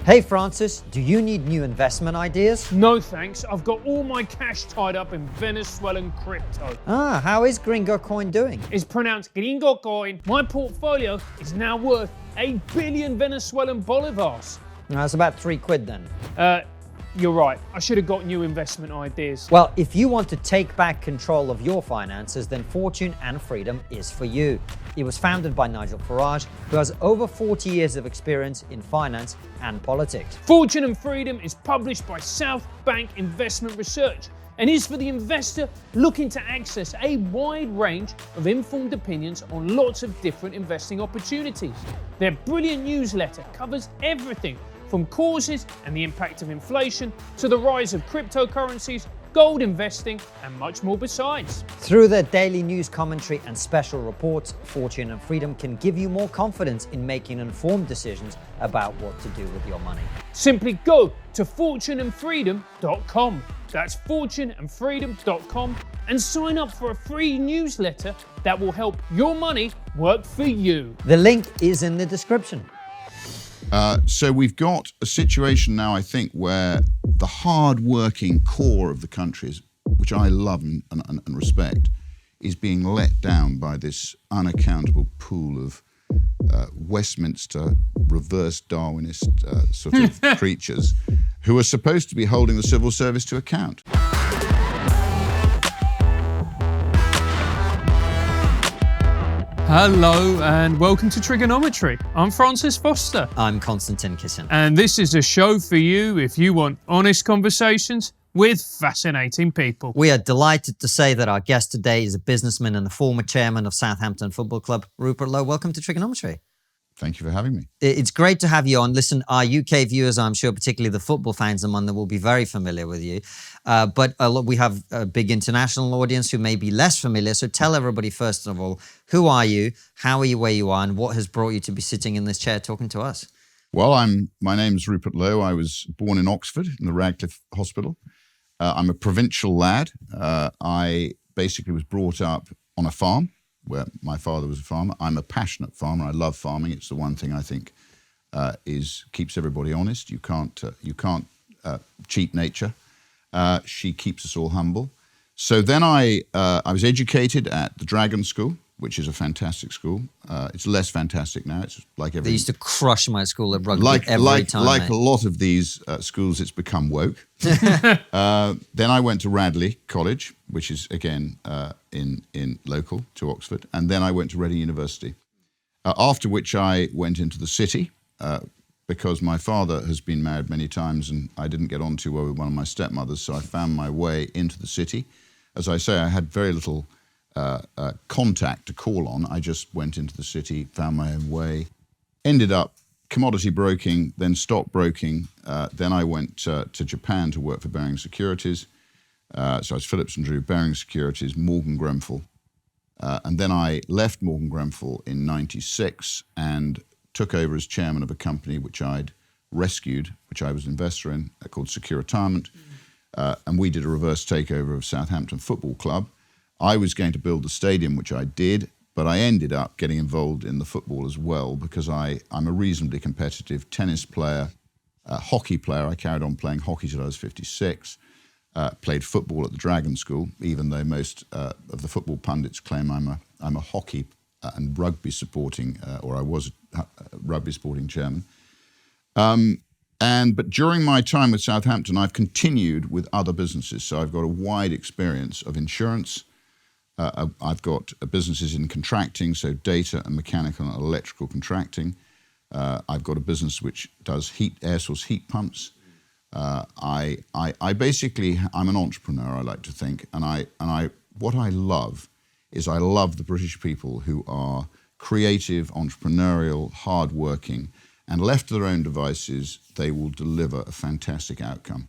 Hey Francis, do you need new investment ideas? No thanks, I've got all my cash tied up in Venezuelan crypto. How is Gringo Coin doing? It's pronounced Gringo Coin. My portfolio is now worth 8 billion Venezuelan bolivars. That's about £3 then. You're right, I should have got new investment ideas. Well, if you want to take back control of your finances, then Fortune and Freedom is for you. It was founded by Nigel Farage, who has over 40 years of experience in finance and politics. Fortune and Freedom is published by South Bank Investment Research and is for the investor looking to access a wide range of informed opinions on lots of different investing opportunities. Their brilliant newsletter covers everything from causes and the impact of inflation to the rise of cryptocurrencies, gold investing, and much more besides. Through their daily news commentary and special reports, Fortune and Freedom can give you more confidence in making informed decisions about what to do with your money. Simply go to fortuneandfreedom.com. That's fortuneandfreedom.com and sign up for a free newsletter that will help your money work for you. The link is in the description. So we've got a situation now, I think, where the hard-working core of the country, which I love and respect, is being let down by this unaccountable pool of Westminster reverse Darwinist sort of creatures who are supposed to be holding the civil service to account. Hello and welcome to TRIGGERnometry. I'm Francis Foster. I'm Konstantin Kisin. And this is a show for you if you want honest conversations with fascinating people. We are delighted to say that our guest today is a businessman and the former chairman of Southampton Football Club, Rupert Lowe. Welcome to TRIGGERnometry. Thank you for having me. It's great to have you on. Listen, our UK viewers, I'm sure, particularly the football fans among them, will be very familiar with you. But we have a big international audience who may be less familiar. So tell everybody, first of all, who are you, how are you where you are, and what has brought you to be sitting in this chair talking to us? Well, my name's Rupert Lowe. I was born in Oxford in the Radcliffe Hospital. I'm a provincial lad. I basically was brought up on a farm, where my father was a farmer. I'm a passionate farmer. I love farming. It's the one thing I think keeps everybody honest. You can't cheat nature. She keeps us all humble. So then I was educated at the Dragon School, which is a fantastic school. It's less fantastic now. It's like every. They used to crush my school at rugby every time. Like a lot of these schools, it's become woke. Then I went to Radley College, which is again in local to Oxford, and then I went to Reading University. After which I went into the city because my father has been married many times, and I didn't get on too well with one of my stepmothers, so I found my way into the city. As I say, I had very little contact to call on. I just went into the city, found my own way, ended up commodity broking, then stock broking. Then I went to Japan to work for Baring Securities. So I was Phillips & Drew, Baring Securities, Morgan Grenfell. And then I left Morgan Grenfell in '96 and took over as chairman of a company which I'd rescued, which I was an investor in, called Secure Retirement. And we did a reverse takeover of Southampton Football Club. I was going to build the stadium, which I did, but I ended up getting involved in the football as well because I'm a reasonably competitive tennis player, hockey player. I carried on playing hockey till I was 56. Played football at the Dragon School, even though most of the football pundits claim I'm a hockey and rugby supporting, or I was a rugby sporting chairman. But during my time with Southampton, I've continued with other businesses. So I've got a wide experience of insurance. I've got businesses in contracting, so data and mechanical and electrical contracting. I've got a business which does air source heat pumps. I basically, I'm an entrepreneur, I like to think, and what I love is I love the British people who are creative, entrepreneurial, hardworking, and left to their own devices, they will deliver a fantastic outcome.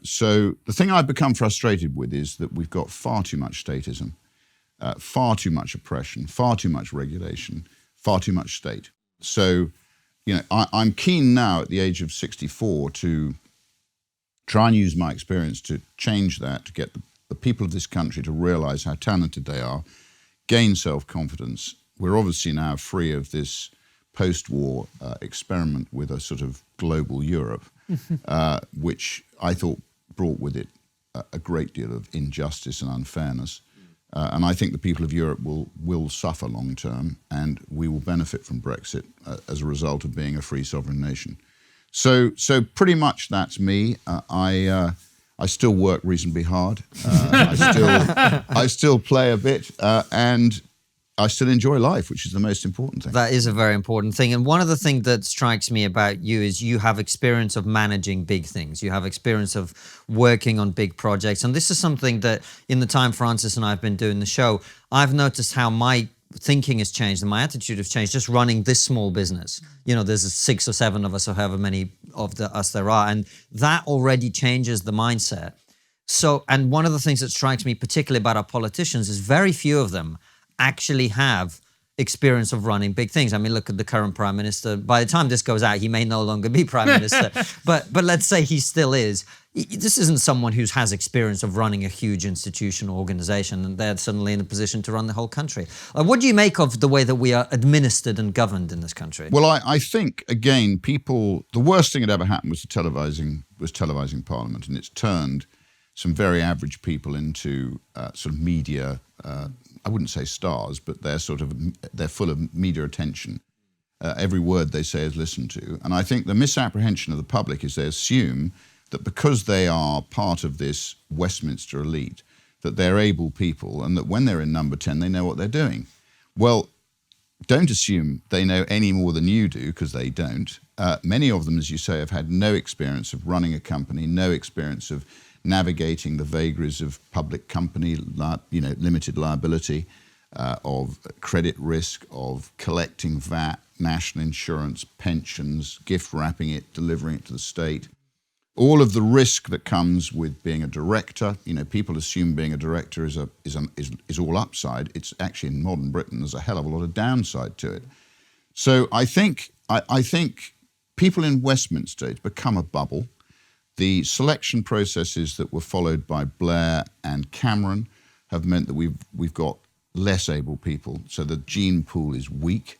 So the thing I've become frustrated with is that we've got far too much statism, far too much oppression, far too much regulation, far too much state. So, I'm keen now at the age of 64 to try and use my experience to change that, to get the people of this country to realize how talented they are, gain self-confidence. We're obviously now free of this post-war experiment with a sort of global Europe, which I thought brought with it a great deal of injustice and unfairness. And I think the people of Europe will suffer long term, and we will benefit from Brexit as a result of being a free sovereign nation. So pretty much that's me. I still work reasonably hard. I still play a bit, and I still enjoy life, which is the most important thing. That is a very important thing. And one of the things that strikes me about you is you have experience of managing big things. You have experience of working on big projects. And this is something that in the time Francis and I have been doing the show, I've noticed how my thinking has changed and my attitude has changed just running this small business. You know, there's 6 or 7 of us or however many of us there are. And that already changes the mindset. So, and one of the things that strikes me particularly about our politicians is very few of them actually have experience of running big things. I mean, look at the current Prime Minister. By the time this goes out, he may no longer be Prime Minister, but let's say he still is. This isn't someone who has experience of running a huge institutional organization, and they're suddenly in a position to run the whole country. What do you make of the way that we are administered and governed in this country? Well, I think, again, the worst thing that ever happened was televising Parliament, and it's turned some very average people into sort of media, I wouldn't say stars, but they're full of media attention. Every word they say is listened to. And I think the misapprehension of the public is they assume that because they are part of this Westminster elite, that they're able people and that when they're in number 10, they know what they're doing. Well, don't assume they know any more than you do, because they don't. Many of them, as you say, have had no experience of running a company, no experience of navigating the vagaries of public company, limited liability, of credit risk, of collecting VAT, national insurance, pensions, gift wrapping it, delivering it to the state. All of the risk that comes with being a director. People assume being a director is all upside. It's actually, in modern Britain, there's a hell of a lot of downside to it. So I think people in Westminster, it's become a bubble. The selection processes that were followed by Blair and Cameron have meant that we've got less able people, so the gene pool is weak.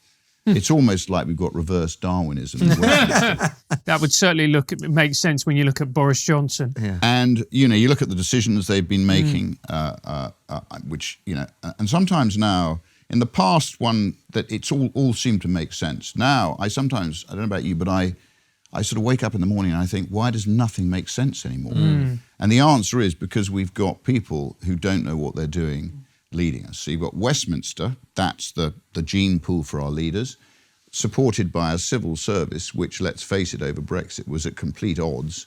It's almost like we've got reverse Darwinism. That would certainly make sense when you look at Boris Johnson. Yeah. And, you look at the decisions they've been making, which, and sometimes now, in the past that it's all seemed to make sense. Now, I don't know about you, but I sort of wake up in the morning and I think, why does nothing make sense anymore? And the answer is because we've got people who don't know what they're doing leading us. So you've got Westminster, that's the gene pool for our leaders, supported by a civil service which, let's face it, over Brexit was at complete odds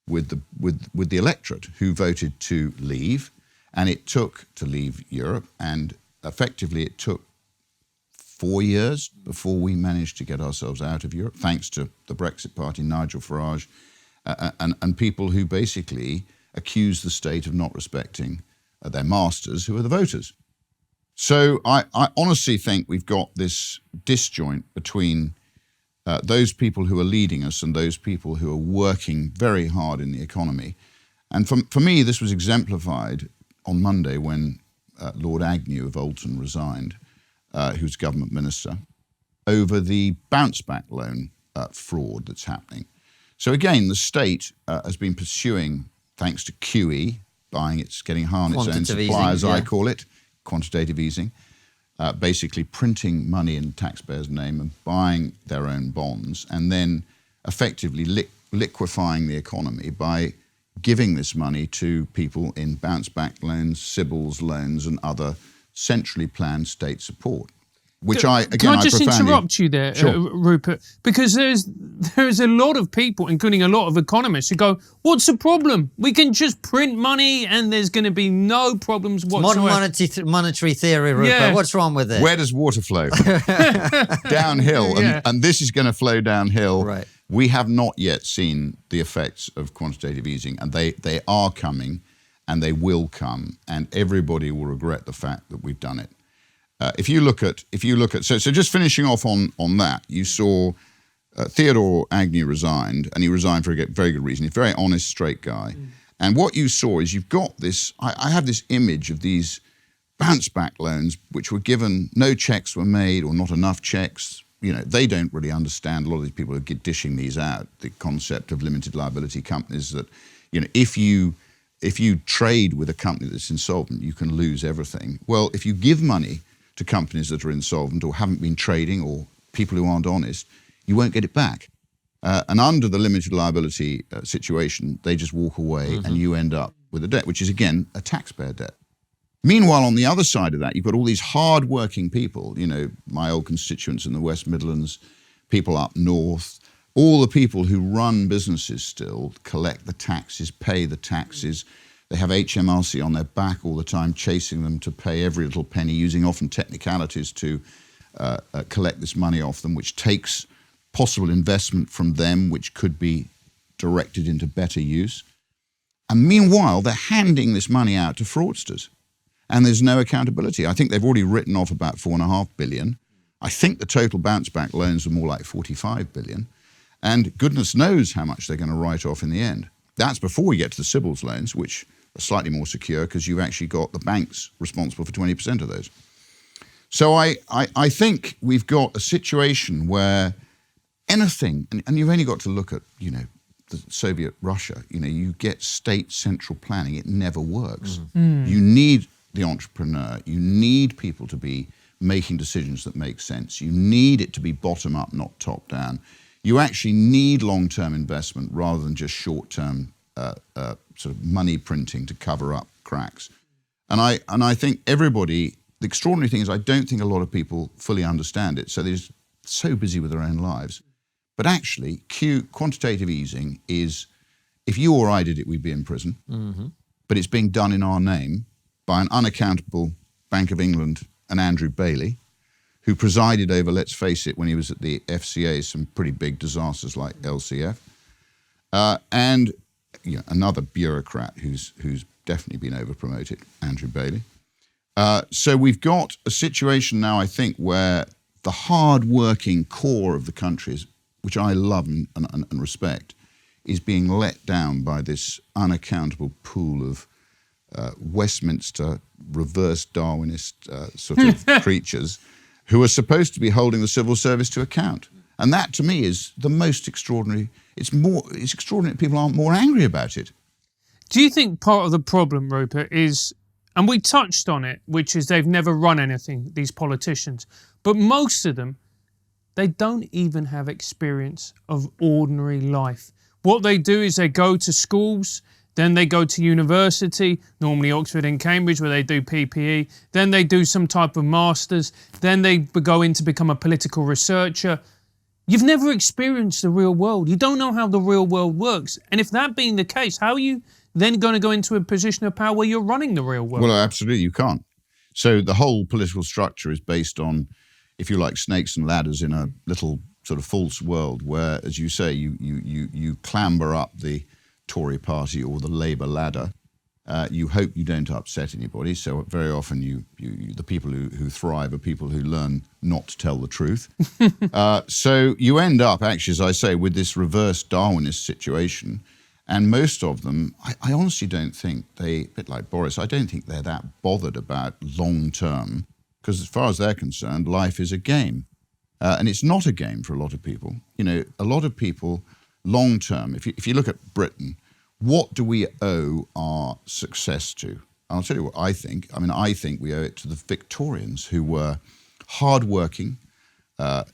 with the electorate who voted to leave, and it took to leave Europe, and effectively it took 4 years before we managed to get ourselves out of Europe, thanks to the Brexit Party, Nigel Farage, and people who basically accuse the state of not respecting their masters, who are the voters. So I honestly think we've got this disjoint between those people who are leading us and those people who are working very hard in the economy. And for me, this was exemplified on Monday when Lord Agnew of Oulton resigned, who's government minister, over the bounce back loan fraud that's happening. So again, the state has been pursuing, thanks to QE, getting high on its own supply, as I call it, quantitative easing, basically printing money in the taxpayer's name and buying their own bonds, and then effectively liquefying the economy by giving this money to people in bounce-back loans, Sybil's loans, and other centrally planned state support. Can I just interrupt you there, Sure. Rupert? Because there's a lot of people, including a lot of economists, who go, what's the problem? We can just print money and there's going to be no problems whatsoever. Modern monetary theory, Rupert. Yeah. What's wrong with it? Where does water flow? Downhill. Yeah. And this is going to flow downhill. Right. We have not yet seen the effects of quantitative easing, and they are coming, and they will come, and everybody will regret the fact that we've done it. If you look at so just finishing off on that, you saw Theodore Agnew resigned, and he resigned for a very good reason. He's a very honest, straight guy. And what you saw is you've got this. I have this image of these bounce back loans which were given, no checks were made or not enough checks. they don't really understand, a lot of these people are dishing these out, the concept of limited liability companies that, if you trade with a company that's insolvent, you can lose everything. Well, if you give money to companies that are insolvent or haven't been trading or people who aren't honest, you won't get it back. And under the limited liability situation, they just walk away and you end up with a debt, which is, again, a taxpayer debt. Meanwhile, on the other side of that, you've got all these hard-working people, my old constituents in the West Midlands, people up north, all the people who run businesses still, collect the taxes, pay the taxes. They have HMRC on their back all the time, chasing them to pay every little penny, using often technicalities to collect this money off them, which takes possible investment from them, which could be directed into better use. And meanwhile, they're handing this money out to fraudsters. And there's no accountability. I think they've already written off about $4.5 billion. I think the total bounce back loans are more like $45 billion. And goodness knows how much they're going to write off in the end. That's before we get to the Sybil's loans, which are slightly more secure because you've actually got the banks responsible for 20% of those. So I think we've got a situation where anything, and you've only got to look at, the Soviet Russia, you get state central planning, it never works. You need the entrepreneur, you need people to be making decisions that make sense. You need it to be bottom up, not top down. You actually need long-term investment rather than just short-term sort of money printing to cover up cracks. And I think everybody, the extraordinary thing is I don't think a lot of people fully understand it. So they're just so busy with their own lives. But actually, quantitative easing is, if you or I did it, we'd be in prison. But it's being done in our name by an unaccountable Bank of England and Andrew Bailey, who presided over, let's face it, when he was at the FCA, some pretty big disasters like LCF. And another bureaucrat who's definitely been over-promoted, Andrew Bailey. So we've got a situation now, I think, where the hard-working core of the country, which I love and respect, is being let down by this unaccountable pool of Westminster reverse Darwinist sort of creatures who are supposed to be holding the civil service to account. And that, to me, is the most extraordinary. It's extraordinary that people aren't more angry about it. Do you think part of the problem, Rupert, is, and we touched on it, which is they've never run anything, these politicians, but most of them, they don't even have experience of ordinary life. What they do is they go to schools, then they go to university, normally Oxford and Cambridge, where they do PPE, then they do some type of masters, then they go in to become a political researcher. You've never experienced the real world. You don't know how the real world works. And if that being the case, how are you then going to go into a position of power where you're running the real world? Well, absolutely, you can't. So the whole political structure is based on, if you like, snakes and ladders in a little sort of false world where, as you say, you clamber up the Tory party or the Labour ladder. You hope you don't upset anybody. So very often the people who thrive are people who learn not to tell the truth. So you end up, actually, as I say, with this reverse Darwinist situation. And most of them, I honestly don't think a bit like Boris, I don't think they're that bothered about long term, because as far as they're concerned, life is a game. And it's not a game for a lot of people. A lot of people, long term, if you look at Britain, what do we owe our success to? I'll tell you what I think. I think we owe it to the Victorians, who were hardworking.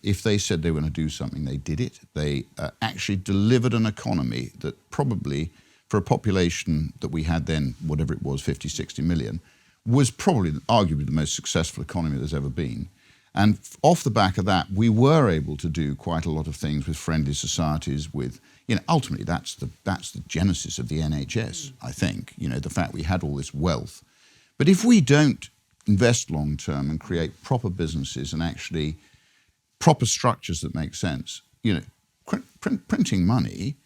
If they said they were going to do something, they did it. They actually delivered an economy that probably, for a population that we had then, whatever it was, 50, 60 million, was probably arguably the most successful economy there's ever been. And off the back of that, we were able to do quite a lot of things with friendly societies, with, ultimately that's the genesis of the NHS, I think, the fact we had all this wealth. But if we don't invest long term and create proper businesses and actually proper structures that make sense, printing money,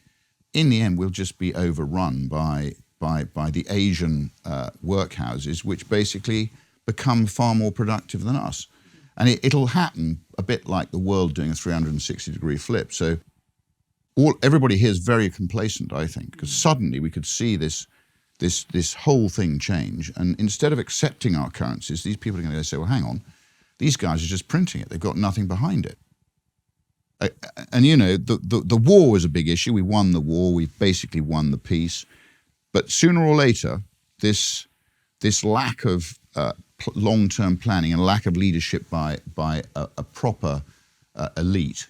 in the end, will just be overrun by the Asian workhouses, which basically become far more productive than us. And it'll happen a bit like the world doing a 360-degree flip. So everybody here is very complacent, I think, because suddenly we could see this whole thing change. And instead of accepting our currencies, these people are going to say, well, hang on, these guys are just printing it. They've got nothing behind it. And the war was a big issue. We won the war. We've basically won the peace. But sooner or later, this lack of long-term planning and lack of leadership by a proper elite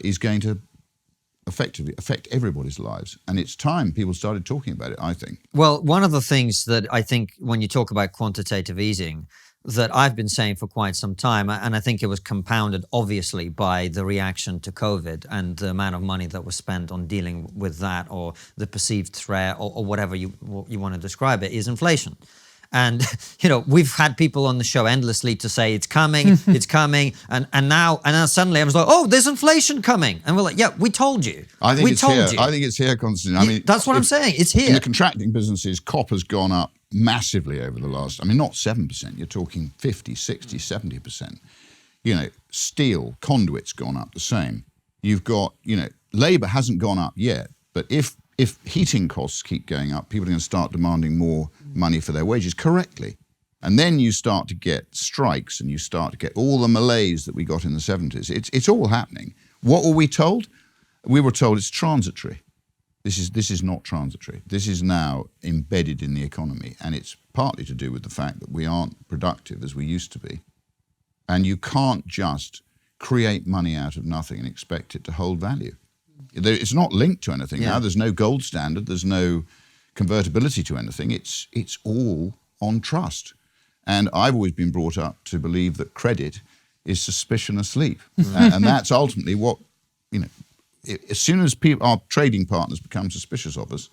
is going to effectively affect everybody's lives. And it's time people started talking about it, I think. Well, one of the things that I think when you talk about quantitative easing that I've been saying for quite some time, and I think it was compounded obviously by the reaction to COVID and the amount of money that was spent on dealing with that, or the perceived threat, or whatever you want to describe it, is inflation. And, we've had people on the show endlessly to say it's coming, it's coming. And now suddenly I was like, oh, there's inflation coming. And we're like, yeah, we told you. I think it's here. I think it's here, Constantine. I mean, that's what I'm saying. It's here. In the contracting businesses, copper's gone up massively over the last, not 7%, you're talking 50, 60, 70%. Steel, conduit's gone up the same. You've got, labour hasn't gone up yet, but if heating costs keep going up, people are going to start demanding more money for their wages correctly. And then you start to get strikes and you start to get all the malaise that we got in the 70s. It's all happening. What were we told? We were told it's transitory. This is not transitory. This is now embedded in the economy, and it's partly to do with the fact that we aren't productive as we used to be. And you can't just create money out of nothing and expect it to hold value. It's not linked to anything now. There's no gold standard. There's no convertibility to anything. It's all on trust. And I've always been brought up to believe that credit is suspicion asleep. And that's ultimately what, as soon as our trading partners become suspicious of us,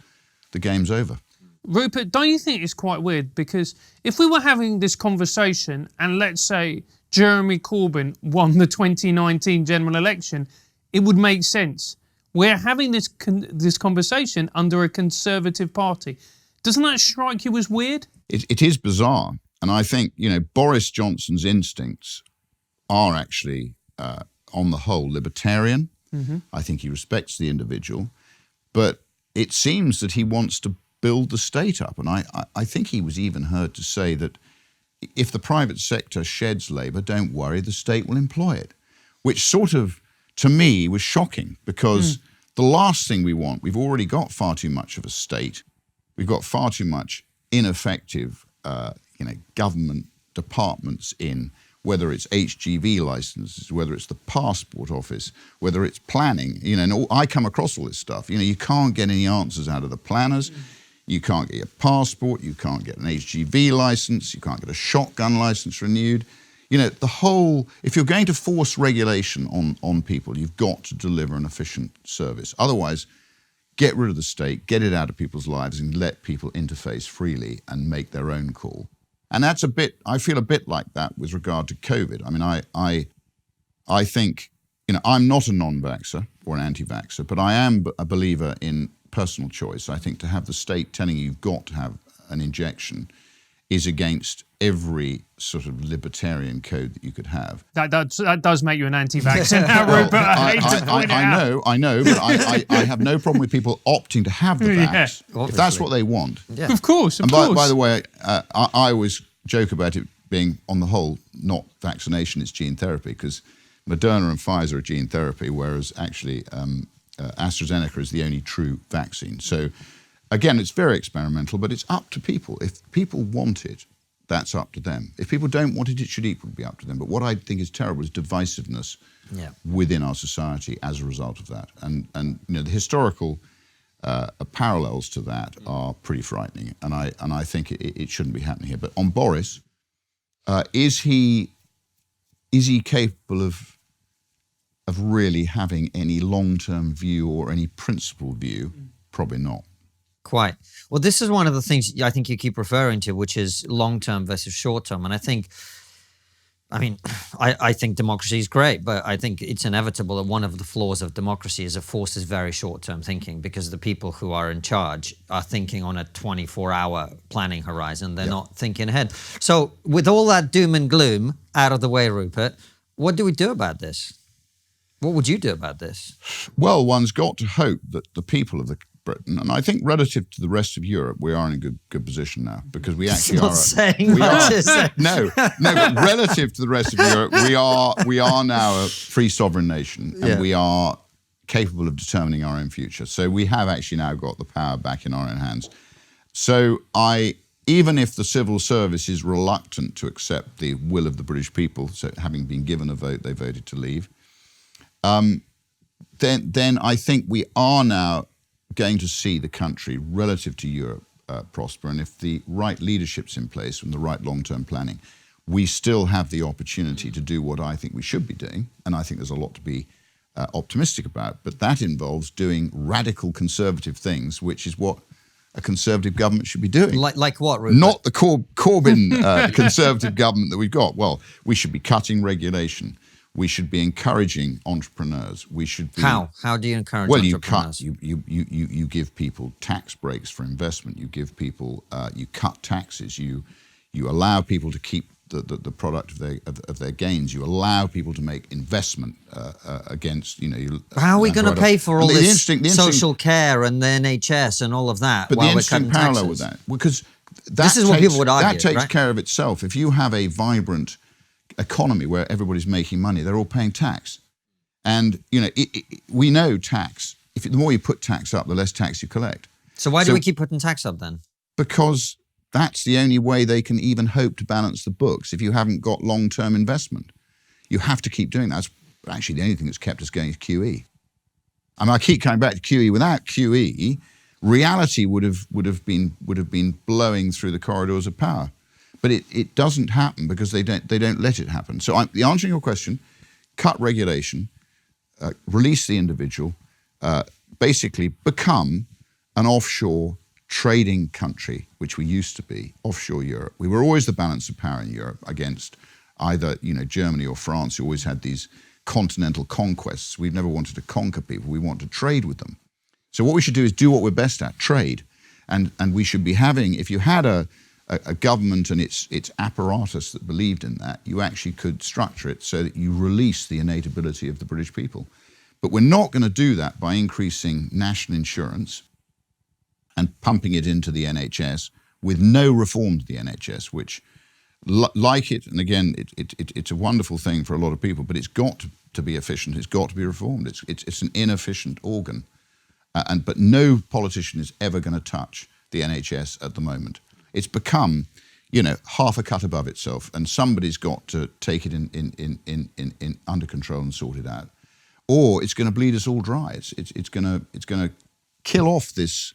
the game's over. Rupert, don't you think it's quite weird? Because if we were having this conversation and let's say Jeremy Corbyn won the 2019 general election, it would make sense. We're having this conversation under a Conservative Party. Doesn't that strike you as weird? It is bizarre. And I think, Boris Johnson's instincts are actually, on the whole, libertarian. Mm-hmm. I think he respects the individual. But it seems that he wants to build the state up. And I think he was even heard to say that if the private sector sheds labour, don't worry, the state will employ it. Which sort of, to me, was shocking, because the last thing we want, we've already got far too much of a state. We've got far too much ineffective, government departments in, whether it's HGV licenses, whether it's the passport office, whether it's planning, and I come across all this stuff. You can't get any answers out of the planners. You can't get your passport. You can't get an HGV license. You can't get a shotgun license renewed. If you're going to force regulation on people, you've got to deliver an efficient service. Otherwise, get rid of the state, get it out of people's lives, and let people interface freely and make their own call. And I feel a bit like that with regard to COVID. I mean, I think, I'm not a non-vaxxer or an anti-vaxxer, but I am a believer in personal choice. I think to have the state telling you you've got to have an injection is against every sort of libertarian code that you could have. That does make you an anti-vaxxer now, Rupert. I hate to point it out. I know, but I have no problem with people opting to have the vax, if that's what they want. Yeah. Of course, By the way, I always joke about it being, on the whole, not vaccination, it's gene therapy, because Moderna and Pfizer are gene therapy, whereas actually AstraZeneca is the only true vaccine. So, again, it's very experimental, but it's up to people. If people want it, that's up to them. If people don't want it, it should equally be up to them. But what I think is terrible is divisiveness within our society as a result of that. And the historical parallels to that are pretty frightening. And I think it shouldn't be happening here. But on Boris, is he capable of really having any long-term view or any principled view? Probably not. Quite. Well, this is one of the things I think you keep referring to, which is long-term versus short-term. And I think democracy is great, but I think it's inevitable that one of the flaws of democracy is it forces very short-term thinking, because the people who are in charge are thinking on a 24-hour planning horizon. They're not thinking ahead. So with all that doom and gloom out of the way, Rupert, what do we do about this? What would you do about this? Well, one's got to hope that the people of Britain, and I think relative to the rest of Europe, we are in a good position now because we actually Not are. saying We much, are is it? no, but relative to the rest of Europe, we are now a free sovereign nation, and we are capable of determining our own future. So we have actually now got the power back in our own hands. So even if the civil service is reluctant to accept the will of the British people, so having been given a vote, they voted to leave. Then I think we are now going to see the country relative to Europe prosper. And if the right leadership's in place and the right long-term planning, we still have the opportunity to do what I think we should be doing. And I think there's a lot to be optimistic about. But that involves doing radical conservative things, which is what a conservative government should be doing. Like what, Rupert? Not the Corbyn conservative government that we've got. Well, we should be cutting regulation. We should be encouraging entrepreneurs. We should be... How? How do you encourage entrepreneurs? You give people tax breaks for investment. You give people, you cut taxes. You allow people to keep the product of their gains. You allow people to make investment against, How are we going to pay for all this social interesting, care and the NHS and all of that but while the we're interesting cutting parallel taxes? with that, because This is what people would argue, that takes right? care of itself. If you have a vibrant economy where everybody's making money, they're all paying tax. And, we know tax. The more you put tax up, the less tax you collect. So why do we keep putting tax up then? Because that's the only way they can even hope to balance the books if you haven't got long-term investment. You have to keep doing that. That's actually the only thing that's kept us going is QE. I mean, I keep coming back to QE. Without QE, reality would have been blowing through the corridors of power. But it doesn't happen because they don't let it happen. So the answer to your question, cut regulation, release the individual, basically become an offshore trading country, which we used to be, offshore Europe. We were always the balance of power in Europe against either Germany or France, who always had these continental conquests. We've never wanted to conquer people. We want to trade with them. So what we should do is do what we're best at, trade. And we should be having, if you had a government and its apparatus that believed in that, you actually could structure it so that you release the innate ability of the British people. But we're not going to do that by increasing national insurance and pumping it into the NHS with no reform to the NHS, which, like it, and again, it's a wonderful thing for a lot of people, but it's got to be efficient. It's got to be reformed. It's an inefficient organ. But no politician is ever going to touch the NHS at the moment. It's become, half a cut above itself, and somebody's got to take it in under control and sort it out, or it's going to bleed us all dry. It's going to kill off this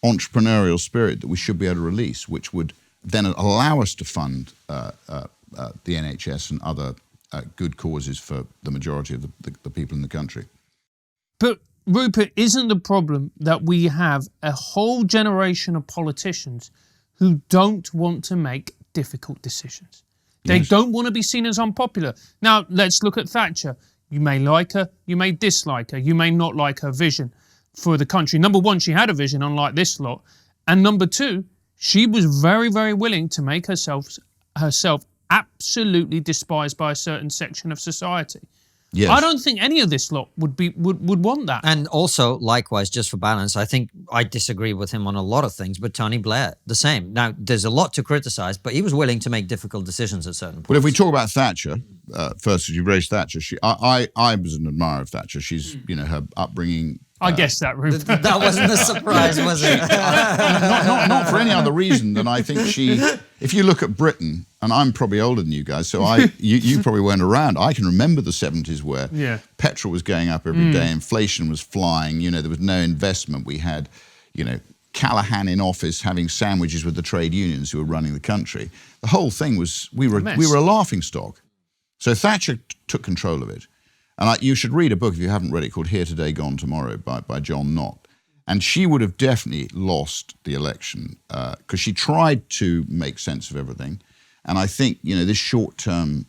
entrepreneurial spirit that we should be able to release, which would then allow us to fund the NHS and other good causes for the majority of the people in the country. But Rupert, isn't the problem that we have a whole generation of politicians who don't want to make difficult decisions? They don't want to be seen as unpopular. Now, let's look at Thatcher. You may like her, you may dislike her, you may not like her vision for the country. Number one, she had a vision, unlike this lot. And number two, she was very, very willing to make herself absolutely despised by a certain section of society. Yes. I don't think any of this lot would want that. And also, likewise, just for balance, I think I disagree with him on a lot of things, but Tony Blair, the same. Now, there's a lot to criticise, but he was willing to make difficult decisions at certain points. But if we talk about Thatcher, first, as you raised Thatcher, I was an admirer of Thatcher. She's, her upbringing... I guessed that, Rupert. That wasn't a surprise, was it? Not for any other reason than I think if you look at Britain, and I'm probably older than you guys, so you probably weren't around. I can remember the 70s where petrol was going up every day, inflation was flying, there was no investment. We had, Callaghan in office having sandwiches with the trade unions who were running the country. The whole thing was, we were a laughingstock. So Thatcher took control of it. And you should read a book, if you haven't read it, called Here Today, Gone Tomorrow by John Knott. And she would have definitely lost the election because she tried to make sense of everything. And I think, this short-term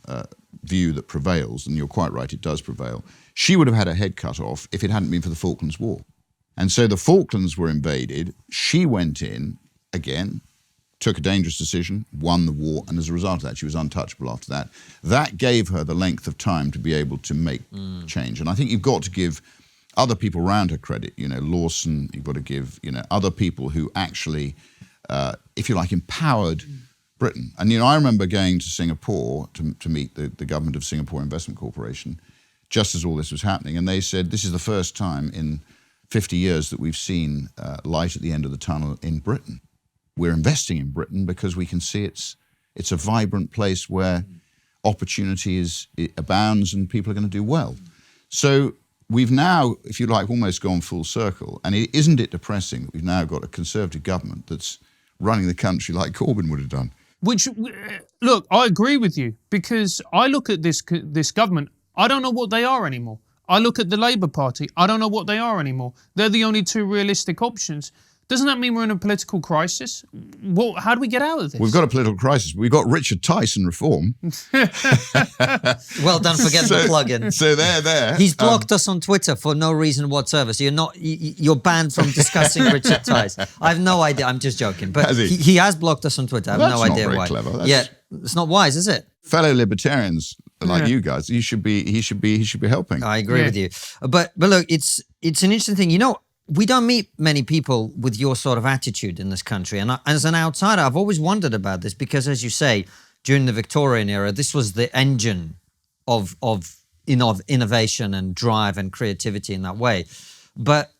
view that prevails, and you're quite right, it does prevail, she would have had her head cut off if it hadn't been for the Falklands War. And so the Falklands were invaded. She went in, again, took a dangerous decision, won the war, and as a result of that, she was untouchable after that. That gave her the length of time to be able to make change. And I think you've got to give other people around her credit. Lawson, you've got to give, other people who actually, if you like, empowered Britain. And, I remember going to Singapore to meet the government of Singapore Investment Corporation just as all this was happening. And they said, this is the first time in 50 years that we've seen light at the end of the tunnel in Britain. We're investing in Britain because we can see it's a vibrant place where opportunity abounds and people are going to do well. So we've now, if you like, almost gone full circle. And isn't it depressing that we've now got a Conservative government that's running the country like Corbyn would have done? Which, look, I agree with you, because I look at this government, I don't know what they are anymore. I look at the Labour Party, I don't know what they are anymore. They're the only two realistic options. Doesn't that mean we're in a political crisis? How do we get out of this? We've got a political crisis. We've got Richard Tyson reform. Well done for getting the plug in. So there. He's blocked us on Twitter for no reason whatsoever. So you're banned from discussing Richard Tyson. I have no idea. I'm just joking. But he has blocked us on Twitter. I have no idea why. That's not very clever. Yeah, it's not wise, is it? Fellow libertarians like you guys, he should be helping. I agree with you. But look, it's an interesting thing. We don't meet many people with your sort of attitude in this country. And as an outsider, I've always wondered about this because, as you say, during the Victorian era, this was the engine of innovation and drive and creativity in that way. But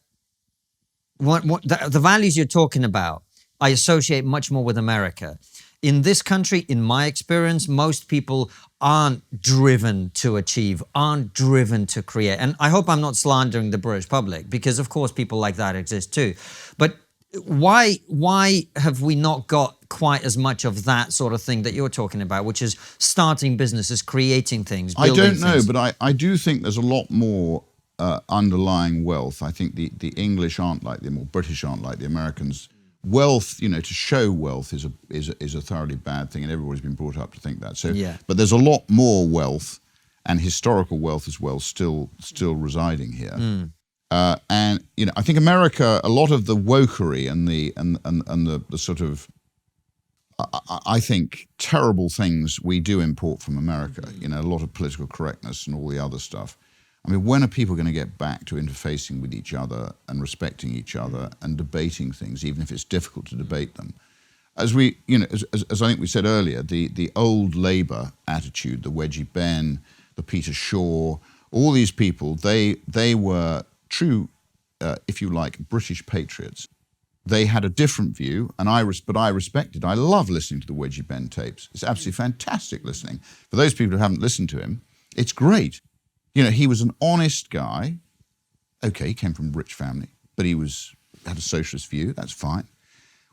the values you're talking about, I associate much more with America. In this country, in my experience, most people aren't driven to achieve, aren't driven to create. And I hope I'm not slandering the British public, because of course people like that exist too. But why have we not got quite as much of that sort of thing that you're talking about, which is starting businesses, creating things, building things? I don't know, things? but I do think there's a lot more underlying wealth. I think the English aren't like them, or British aren't like the Americans. Wealth, to show wealth is a thoroughly bad thing, and everybody's been brought up to think that. So, but there's a lot more wealth and historical wealth as well still residing here. And I think America, a lot of the wokery and the sort of, I think, terrible things we do import from America. A lot of political correctness and all the other stuff. I mean, when are people going to get back to interfacing with each other and respecting each other and debating things, even if it's difficult to debate them? As we, as I think we said earlier, the old Labour attitude, the Wedgie Ben, the Peter Shaw, all these people, they were true, if you like, British patriots. They had a different view, and but I respected. I love listening to the Wedgie Ben tapes. It's absolutely fantastic listening. For those people who haven't listened to him, it's great. He was an honest guy. Okay, he came from a rich family, but he had a socialist view. That's fine.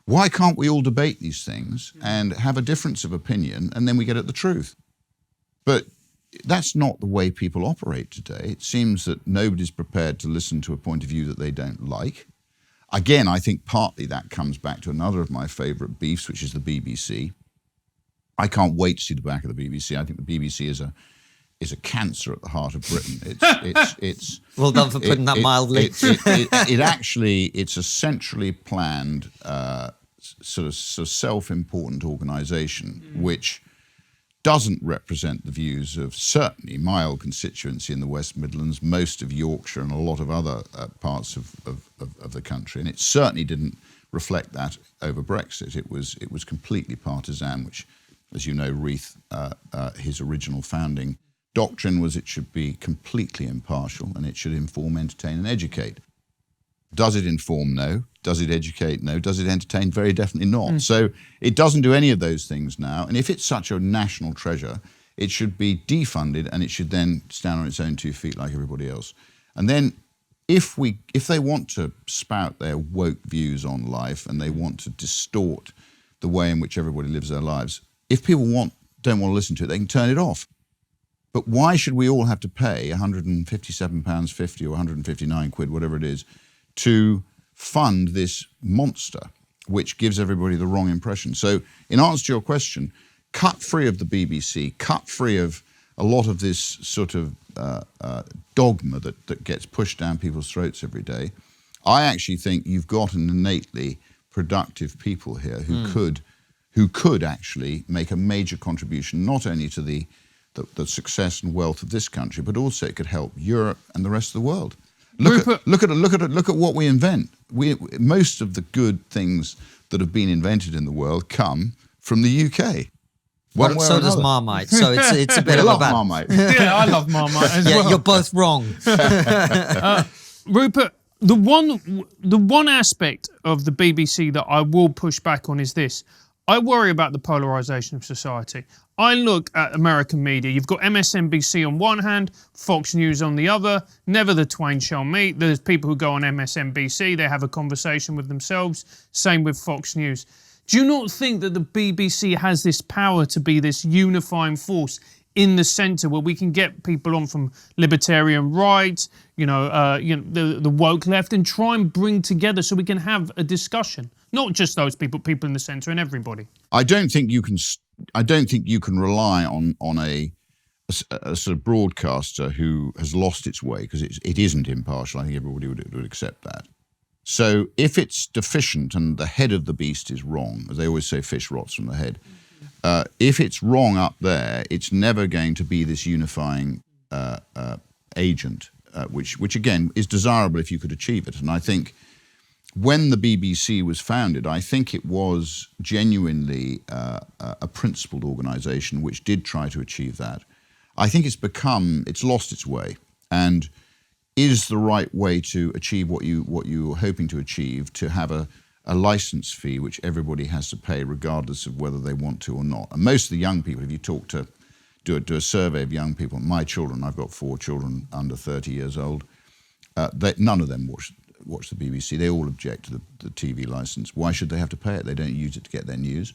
Why can't we all debate these things and have a difference of opinion, and then we get at the truth? But that's not the way people operate today. It seems that nobody's prepared to listen to a point of view that they don't like. Again, I think partly that comes back to another of my favourite beefs, which is the BBC. I can't wait to see the back of the BBC. I think the BBC is a cancer at the heart of Britain. It's well done for putting that mildly. It's a centrally planned, sort of self-important organisation which doesn't represent the views of certainly my old constituency in the West Midlands, most of Yorkshire, and a lot of other parts of the country, and it certainly didn't reflect that over Brexit. It was completely partisan, which, as you know, Reith, his original founding doctrine was it should be completely impartial and it should inform, entertain and educate. Does it inform? No. Does it educate? No. Does it entertain? Very definitely not. So it doesn't do any of those things now. And if it's such a national treasure, it should be defunded and it should then stand on its own 2 feet like everybody else. And then if they want to spout their woke views on life and they want to distort the way in which everybody lives their lives, if people don't want to listen to it, they can turn it off. But why should we all have to pay £157.50 or 159 quid, whatever it is, to fund this monster, which gives everybody the wrong impression? So in answer to your question, cut free of the BBC, cut free of a lot of this sort of dogma that gets pushed down people's throats every day. I actually think you've got an innately productive people here who could actually make a major contribution, not only to the success and wealth of this country, but also it could help Europe and the rest of the world. Look at what we invent. Most of the good things that have been invented in the world come from the UK. Well, so does Marmite. So it's a bit of a bad. Marmite. Yeah, I love Marmite as well. Yeah, you're both wrong. Rupert, the one aspect of the BBC that I will push back on is this. I worry about the polarisation of society. I look at American media. You've got MSNBC on one hand, Fox News on the other. Never the twain shall meet. There's people who go on MSNBC. They have a conversation with themselves. Same with Fox News. Do you not think that the BBC has this power to be this unifying force in the centre where we can get people on from libertarian right, the woke left, and try and bring together so we can have a discussion? Not just those people in the centre, and everybody. I don't think you can rely on a sort of broadcaster who has lost its way, because it isn't impartial. I think everybody would accept that. So if it's deficient and the head of the beast is wrong, as they always say, fish rots from the head. If it's wrong up there, it's never going to be this unifying agent, which again is desirable if you could achieve it. And I think when the BBC was founded, I think it was genuinely a principled organisation which did try to achieve that. I think it's lost its way, and is the right way to achieve what you're hoping to achieve, to have a license fee which everybody has to pay regardless of whether they want to or not. And most of the young people, if you do a survey of young people, my children, I've got 4 children under 30 years old, none of them watch the BBC. They all object to the TV license. Why should they have to pay it? They don't use it to get their news.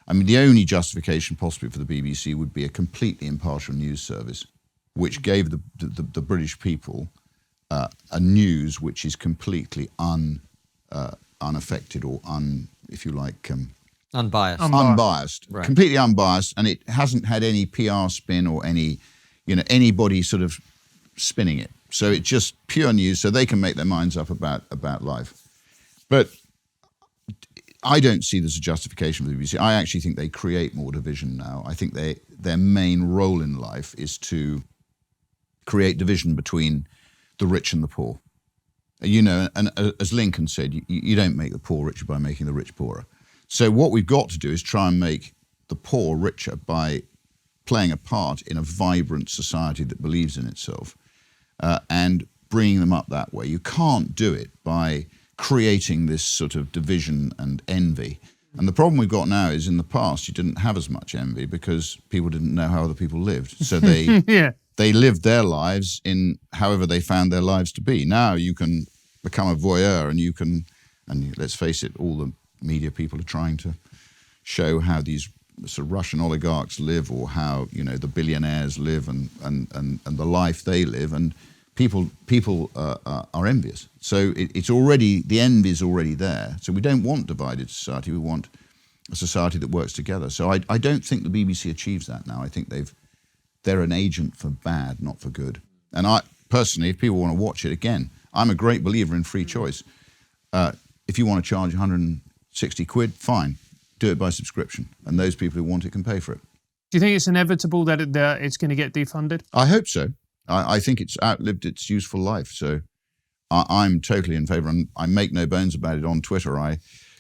I mean, the only justification possibly for the BBC would be a completely impartial news service which gave the British people a news which is completely unaffected or unbiased, right. Completely unbiased, and it hasn't had any PR spin or anybody sort of spinning it. So it's just pure news, so they can make their minds up about life. But I don't see this as a justification for the BBC. I actually think they create more division now. I think their main role in life is to create division between the rich and the poor. And as Lincoln said, you don't make the poor richer by making the rich poorer. So what we've got to do is try and make the poor richer by playing a part in a vibrant society that believes in itself and bringing them up that way. You can't do it by creating this sort of division and envy. And the problem we've got now is in the past you didn't have as much envy because people didn't know how other people lived. So they... Yeah. They lived their lives in however they found their lives to be. Now you can become a voyeur and let's face it, all the media people are trying to show how these sort of Russian oligarchs live, or how, the billionaires live and the life they live, and people are envious. So the envy is already there. So we don't want divided society, we want a society that works together. So I don't think the BBC achieves that now. I think they're an agent for bad, not for good. And I personally, if people want to watch it, again, I'm a great believer in free choice. If you want to charge 160 quid, fine, do it by subscription. And those people who want it can pay for it. Do you think it's inevitable that it's going to get defunded? I hope so. I think it's outlived its useful life. So I'm totally in favour, and I make no bones about it on Twitter.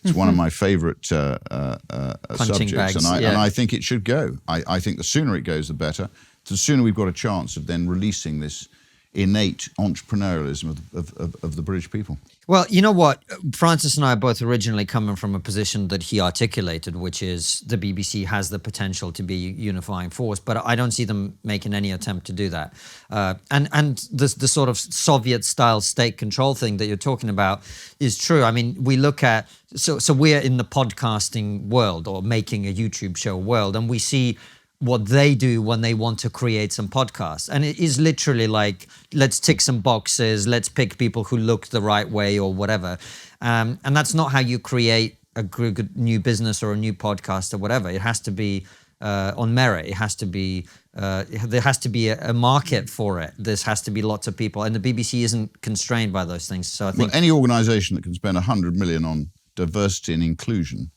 It's one of my favourite subjects, bags, and I think it should go. I think the sooner it goes, the better. The sooner we've got a chance of then releasing this innate entrepreneurialism of the British people. Well, you know what? Francis and I are both originally coming from a position that he articulated, which is the BBC has the potential to be a unifying force, but I don't see them making any attempt to do that. And the sort of Soviet-style state control thing that you're talking about is true. I mean, we look at, so we're in the podcasting world or making a YouTube show world, and we see what they do when they want to create some podcasts. And it is literally like, let's tick some boxes, let's pick people who look the right way or whatever. And that's not how you create a good new business or a new podcast or whatever. It has to be on merit. It has to be, there has to be a market for it. There has to be lots of people. And the BBC isn't constrained by those things. So I think any organisation that can spend 100 million on diversity and inclusion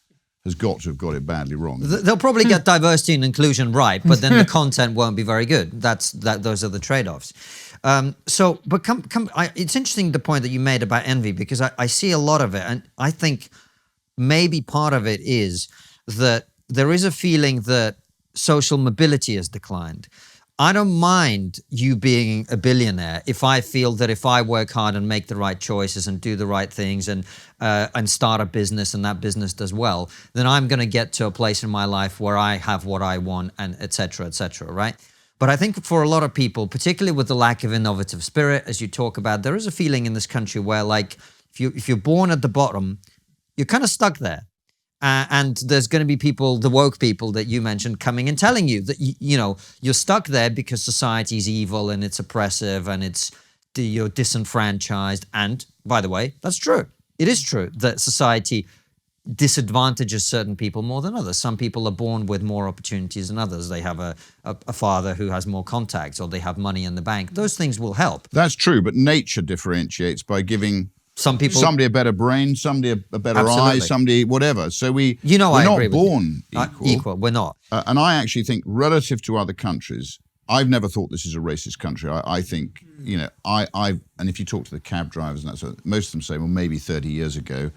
has got to have got it badly wrong. They'll probably get diversity and inclusion right, but then the content won't be very good. Those are the trade-offs. It's interesting the point that you made about envy, because I see a lot of it, and I think maybe part of it is that there is a feeling that social mobility has declined. I don't mind you being a billionaire if I feel that if I work hard and make the right choices and do the right things and start a business and that business does well, then I'm going to get to a place in my life where I have what I want, and et cetera, right? But I think for a lot of people, particularly with the lack of innovative spirit, as you talk about, there is a feeling in this country where, like, if you're born at the bottom, you're kind of stuck there. And there's going to be people, the woke people that you mentioned, coming and telling you that, you're stuck there because society's evil and it's oppressive and you're disenfranchised. And by the way, that's true. It is true that society disadvantages certain people more than others. Some people are born with more opportunities than others. They have a father who has more contacts, or they have money in the bank. Those things will help. That's true, but nature differentiates by giving somebody a better brain, somebody a better eye, somebody whatever. So we're not born equal. We're not. And I actually think, relative to other countries, I've never thought this is a racist country. I think, and if you talk to the cab drivers and that sort of, most of them say, well, maybe 30 years ago,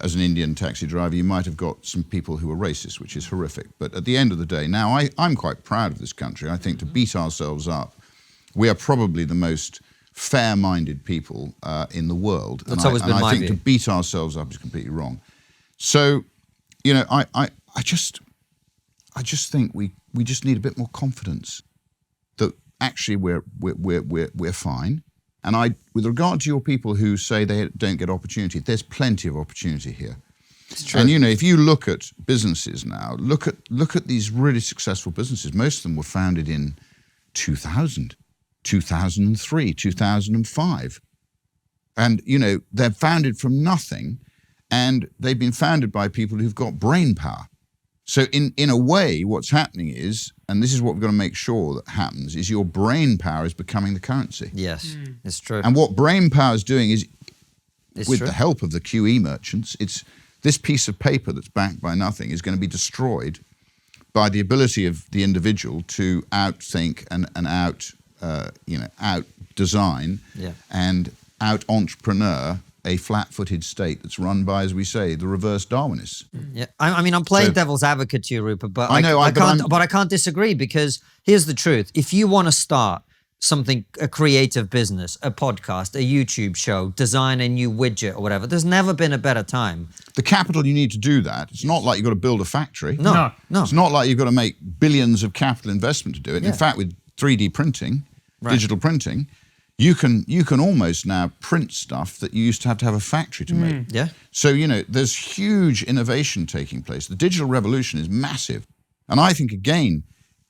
as an Indian taxi driver, you might have got some people who were racist, which is horrific. But at the end of the day, now I'm quite proud of this country. I think, to beat ourselves up, we are probably the most fair-minded people in the world. That's always been my view. I think to beat ourselves up is completely wrong. So, I just think we just need a bit more confidence that actually we're fine. And with regard to your people who say they don't get opportunity, there's plenty of opportunity here. It's true. And if you look at businesses now, look at these really successful businesses. Most of them were founded in 2000. 2003, 2005. And, they're founded from nothing, and they've been founded by people who've got brain power. So in a way, what's happening is, and this is what we've got to make sure that happens, is your brain power is becoming the currency. Yes, it's true. And what brain power is doing is, with the help of the QE merchants, it's this piece of paper that's backed by nothing is going to be destroyed by the ability of the individual to outthink and out-design and out-entrepreneur a flat-footed state that's run by, as we say, the reverse Darwinists. Yeah, I'm playing devil's advocate to you, Rupert, but I can't disagree, because here's the truth. If you want to start something, a creative business, a podcast, a YouTube show, design a new widget or whatever, there's never been a better time. The capital you need to do that, it's not like you've got to build a factory. No. It's not like you've got to make billions of capital investment to do it. In fact, with 3D printing, digital printing, you can almost now print stuff that you used to have a factory to make. Yeah. So, there's huge innovation taking place. The digital revolution is massive. And I think, again,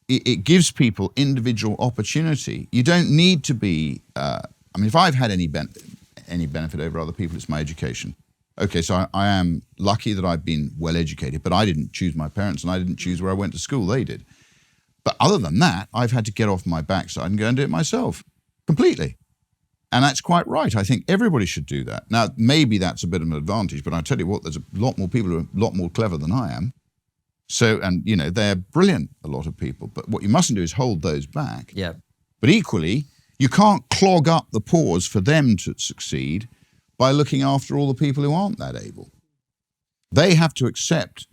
it gives people individual opportunity. You don't need to be, if I've had any benefit over other people, it's my education. Okay, so I am lucky that I've been well educated, but I didn't choose my parents and I didn't choose where I went to school, they did. But other than that, I've had to get off my backside and go and do it myself, completely. And that's quite right. I think everybody should do that. Now, maybe that's a bit of an advantage, but I tell you what, there's a lot more people who are a lot more clever than I am. So, and they're brilliant, a lot of people. But what you mustn't do is hold those back. Yeah. But equally, you can't clog up the pores for them to succeed by looking after all the people who aren't that able. They have to accept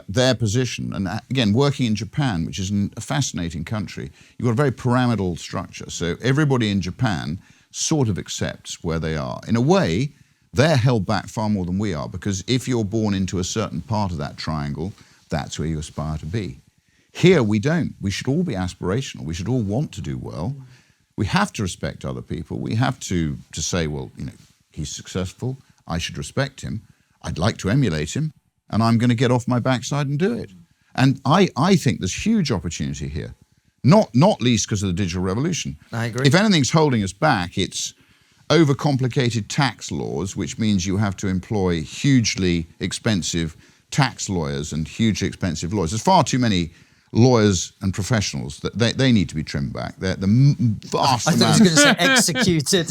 their position. And again, working in Japan, which is a fascinating country, you've got a very pyramidal structure. So everybody in Japan sort of accepts where they are. In a way, they're held back far more than we are, because if you're born into a certain part of that triangle, that's where you aspire to be. Here we don't. We should all be aspirational. We should all want to do well. We have to respect other people. We have to say, well, he's successful. I should respect him. I'd like to emulate him. And I'm going to get off my backside and do it. And I think there's huge opportunity here, not least because of the digital revolution. I agree. If anything's holding us back, it's overcomplicated tax laws, which means you have to employ hugely expensive tax lawyers and hugely expensive lawyers. There's far too many lawyers and professionals that they need to be trimmed back. They're the vast amounts. I thought I was going to say executed.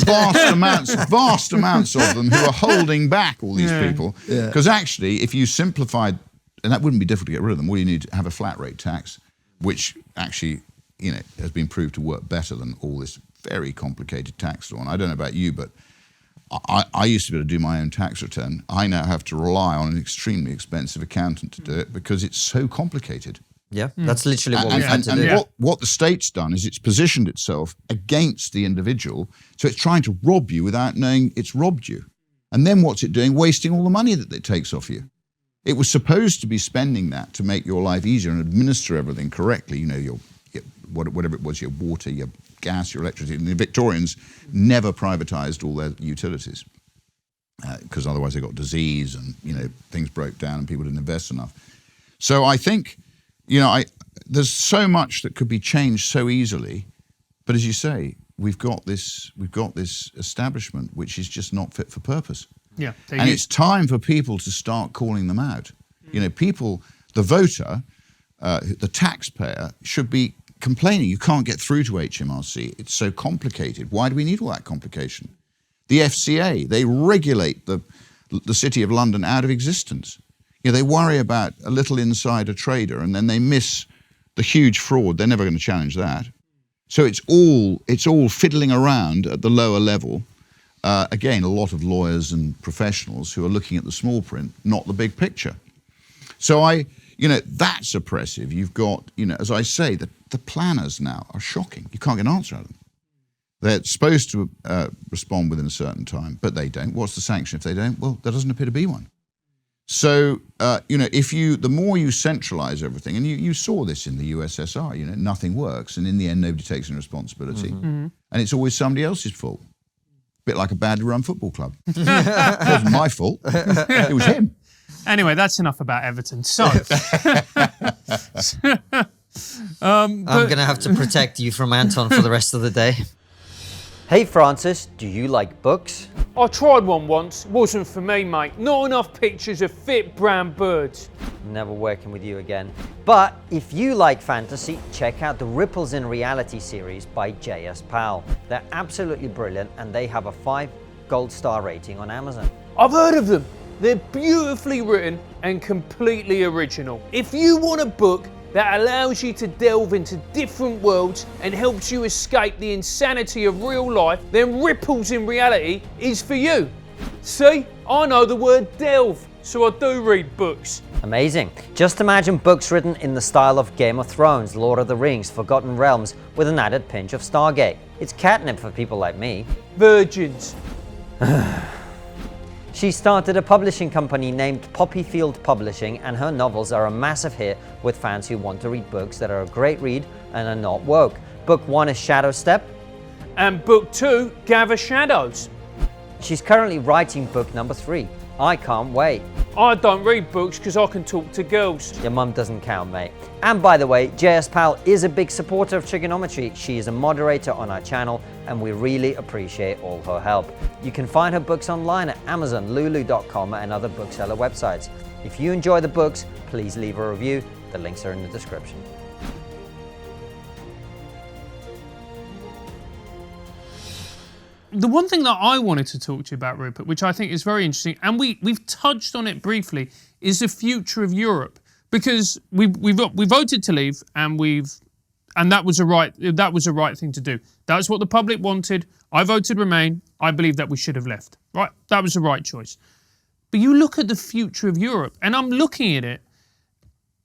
vast amounts of them who are holding back all these people. Because actually, if you simplified, and that wouldn't be difficult to get rid of them, all you need to have a flat rate tax, which actually, has been proved to work better than all this very complicated tax law. And I don't know about you, but I used to be able to do my own tax return. I now have to rely on an extremely expensive accountant to do it because it's so complicated. Yeah, that's literally what we've had to do. And what the state's done is it's positioned itself against the individual. So it's trying to rob you without knowing it's robbed you. And then what's it doing? Wasting all the money that it takes off you. It was supposed to be spending that to make your life easier and administer everything correctly. You know, your whatever it was, your water, your gas, your electricity. And the Victorians never privatised all their utilities because otherwise they got disease and, you know, things broke down and people didn't invest enough. So I think, you know, there's so much that could be changed so easily, but as you say, we've got this establishment which is just not fit for purpose. Yeah, and it's time for people to start calling them out. You know, people, the voter, the taxpayer should be complaining. You can't get through to HMRC. It's so complicated. Why do we need all that complication? The FCA, they regulate the City of London out of existence. You know, they worry about a little insider trader and then they miss the huge fraud. They're never going to challenge that. So it's all fiddling around at the lower level. Again, a lot of lawyers and professionals who are looking at the small print, not the big picture. So you know, that's oppressive. You've got, you know, as I say, the planners now are shocking. You can't get an answer out of them. They're supposed to respond within a certain time, but they don't. What's the sanction if they don't? Well, there doesn't appear to be one. So, you know, the more you centralise everything, and you saw this in the USSR, you know, nothing works, and in the end, nobody takes any responsibility. And it's always somebody else's fault. A bit like a badly run football club. It wasn't my fault. It was him. Anyway, that's enough about Everton. So, I'm going to have to protect you from Anton for the rest of the day. Hey Francis, do you like books? I tried one once. Wasn't for me, mate. Not enough pictures of fit brown birds. Never working with you again. But if you like fantasy, check out the Ripples in Reality series by J.S. Powell. They're absolutely brilliant and they have a 5 gold star rating on Amazon. I've heard of them. They're beautifully written and completely original. If you want a book that allows you to delve into different worlds and helps you escape the insanity of real life, then Ripples in Reality is for you. See, I know the word delve, so I do read books. Amazing. Just imagine books written in the style of Game of Thrones, Lord of the Rings, Forgotten Realms, with an added pinch of Stargate. It's catnip for people like me. Virgins. She started a publishing company named Poppyfield Publishing, and her novels are a massive hit with fans who want to read books that are a great read and are not woke. Book 1 is Shadow Step. And book 2, Gather Shadows. She's currently writing book number 3. I can't wait. I don't read books because I can talk to girls. Your mum doesn't count, mate. And by the way, J.S. Powell is a big supporter of TRIGGERnometry. She is a moderator on our channel and we really appreciate all her help. You can find her books online at Amazon, Lulu.com and other bookseller websites. If you enjoy the books, please leave a review. The links are in the description. The one thing that I wanted to talk to you about, Rupert, which I think is very interesting, and we've touched on it briefly, is the future of Europe. Because we voted to leave, and that was a right thing to do. That's what the public wanted. I voted Remain. I believe that we should have left. Right, that was the right choice. But you look at the future of Europe, and I'm looking at it,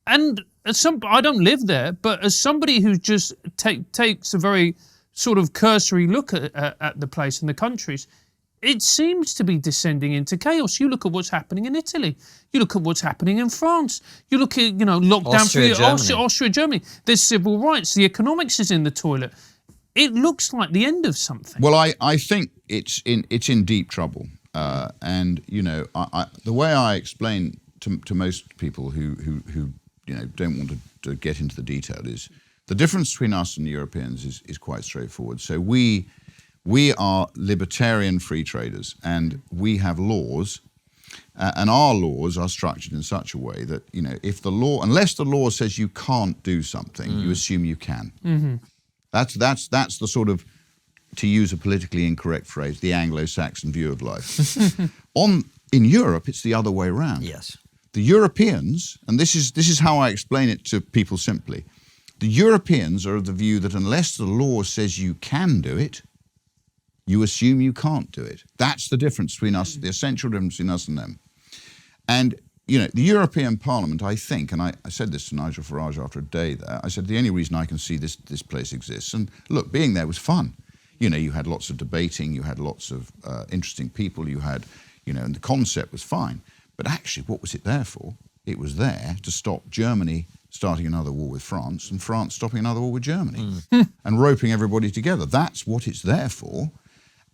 and I don't live there, but as somebody who just takes a very sort of cursory look at the place and the countries, it seems to be descending into chaos. You look at what's happening in Italy. You look at what's happening in France. You look at, you know, lockdown Austria, Germany. There's civil rights. The economics is in the toilet. It looks like the end of something. Well, I think it's in deep trouble. And, you know, the way I explain to most people who you know, don't want to get into the detail is the difference between us and Europeans is quite straightforward. So we are libertarian free traders and we have laws and our laws are structured in such a way that, you know, unless the law says you can't do something, you assume you can. Mm-hmm. That's the sort of, to use a politically incorrect phrase, the Anglo-Saxon view of life. In Europe, it's the other way around. Yes. The Europeans, and this is how I explain it to people simply, The Europeans are of the view that unless the law says you can do it, you assume you can't do it. That's the difference between us, the essential difference between us and them. And, you know, the European Parliament, I think, and I said this to Nigel Farage after a day there, I said the only reason I can see this place exists, and look, being there was fun. You know, you had lots of debating, you had lots of interesting people, you had, you know, and the concept was fine. But actually, what was it there for? It was there to stop Germany starting another war with France and France stopping another war with Germany and roping everybody together. That's what it's there for.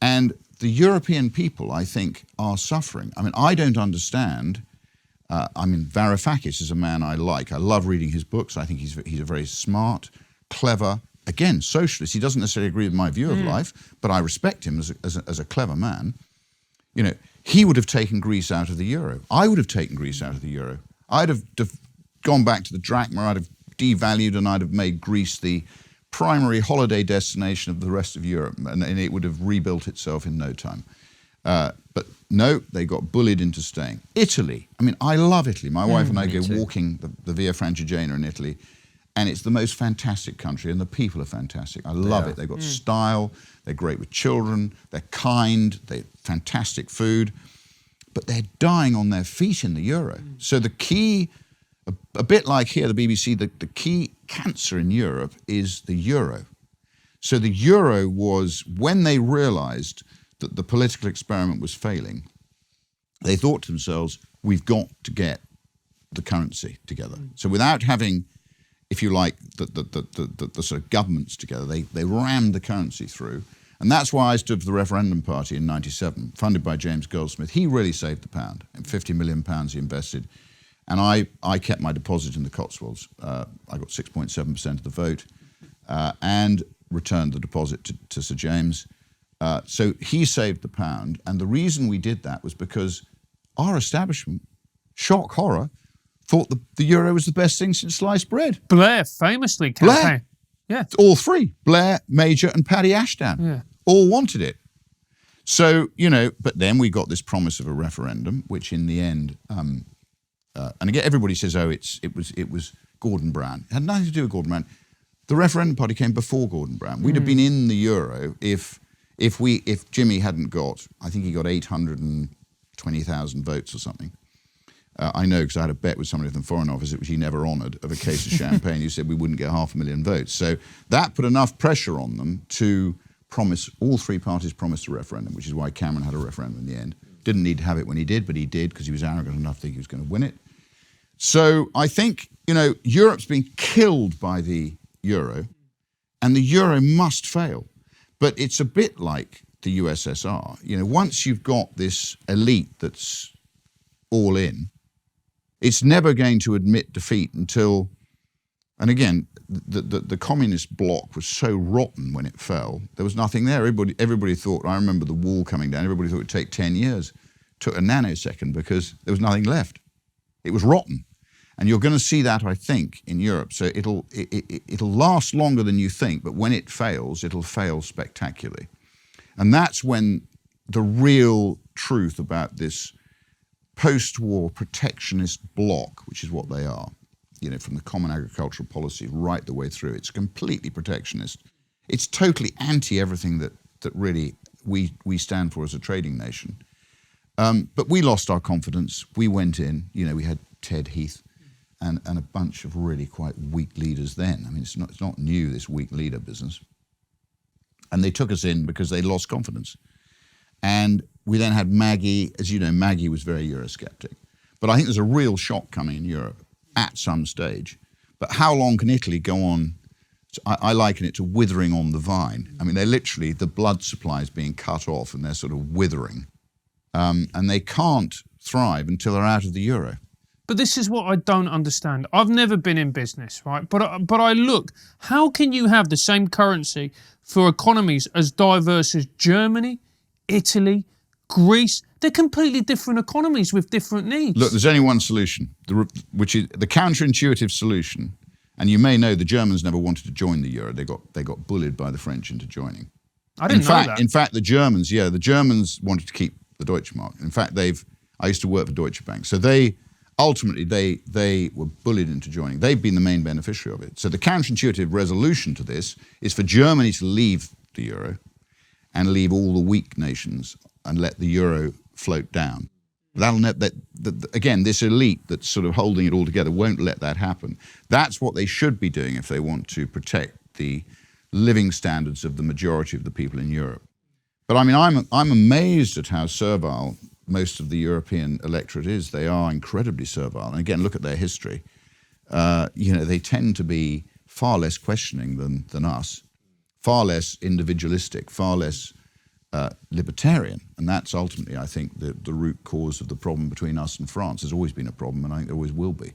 And the European people, I think, are suffering. I mean, I don't understand. Varoufakis is a man I like. I love reading his books. I think he's a very smart, clever, again, socialist. He doesn't necessarily agree with my view of life, but I respect him as a clever man. You know, he would have taken Greece out of the euro. I would have taken Greece out of the euro. I'd have gone back to the drachma, I'd have devalued, and I'd have made Greece the primary holiday destination of the rest of Europe, and it would have rebuilt itself in no time. But no, they got bullied into staying. Italy, I mean, I love Italy. My wife and I go walking the Via Francigena in Italy, and it's the most fantastic country, and the people are fantastic. I love it. They've got style, they're great with children, they're kind, they're fantastic food, but they're dying on their feet in the euro. So the key, a bit like here, the BBC, the key cancer in Europe is the euro. So the euro was, when they realised that the political experiment was failing, they thought to themselves, we've got to get the currency together. So without having, if you like, the sort of governments together, they rammed the currency through. And that's why I stood for the referendum party in '97, funded by James Goldsmith. He really saved the pound. And £50 million he invested. And I kept my deposit in the Cotswolds. I got 6.7% of the vote and returned the deposit to Sir James. So he saved the pound. And the reason we did that was because our establishment, shock horror, thought the euro was the best thing since sliced bread. Blair famously campaigned. Blair. Yeah. All three, Blair, Major and Paddy Ashdown, all wanted it. So, you know, but then we got this promise of a referendum, which in the end, and again, everybody says, oh, it was Gordon Brown. It had nothing to do with Gordon Brown. The referendum party came before Gordon Brown. We'd have been in the euro if Jimmy hadn't got, I think he got 820,000 votes or something. I know because I had a bet with somebody from the Foreign Office, which he never honoured, of a case of champagne. You said we wouldn't get 500,000 votes. So that put enough pressure on them to promise, all three parties promised a referendum, which is why Cameron had a referendum in the end. Didn't need to have it when he did, but he did because he was arrogant enough to think he was going to win it. So I think, you know, Europe's been killed by the euro, and the euro must fail. But it's a bit like the USSR. You know, once you've got this elite that's all in, it's never going to admit defeat until, and again, the communist bloc was so rotten when it fell, there was nothing there. Everybody thought, I remember the wall coming down, everybody thought it would take 10 years. It took a nanosecond because there was nothing left. It was rotten. And you're going to see that, I think, in Europe. So it'll last longer than you think, but when it fails, it'll fail spectacularly. And that's when the real truth about this post-war protectionist bloc, which is what they are, you know, from the Common Agricultural Policy right the way through. It's completely protectionist. It's totally anti-everything that really we stand for as a trading nation. But we lost our confidence. We went in, you know, we had Ted Heath and a bunch of really quite weak leaders then. I mean, it's not new, this weak leader business. And they took us in because they lost confidence. And we then had Maggie. As you know, Maggie was very Eurosceptic. But I think there's a real shock coming in Europe at some stage. But how long can Italy go on? I liken it to withering on the vine. I mean, they're literally, the blood supply is being cut off and they're sort of withering. And they can't thrive until they're out of the euro. But this is what I don't understand. I've never been in business, right? But I look, how can you have the same currency for economies as diverse as Germany, Italy, Greece? They're completely different economies with different needs. Look, there's only one solution, which is the counterintuitive solution. And you may know the Germans never wanted to join the euro. They got bullied by the French into joining. I didn't know that. In fact, the Germans wanted to keep the Deutschmark. In fact, I used to work for Deutsche Bank. So they ultimately, they were bullied into joining. They've been the main beneficiary of it. So the counterintuitive resolution to this is for Germany to leave the euro and leave all the weak nations and let the euro float down. Again, this elite that's sort of holding it all together won't let that happen. That's what they should be doing if they want to protect the living standards of the majority of the people in Europe. But I mean, I'm amazed at how servile most of the European electorate is. They are incredibly servile. And again, look at their history. They tend to be far less questioning than us, far less individualistic, far less libertarian. And that's ultimately, I think, the root cause of the problem between us and France. There's always been a problem, and I think there always will be.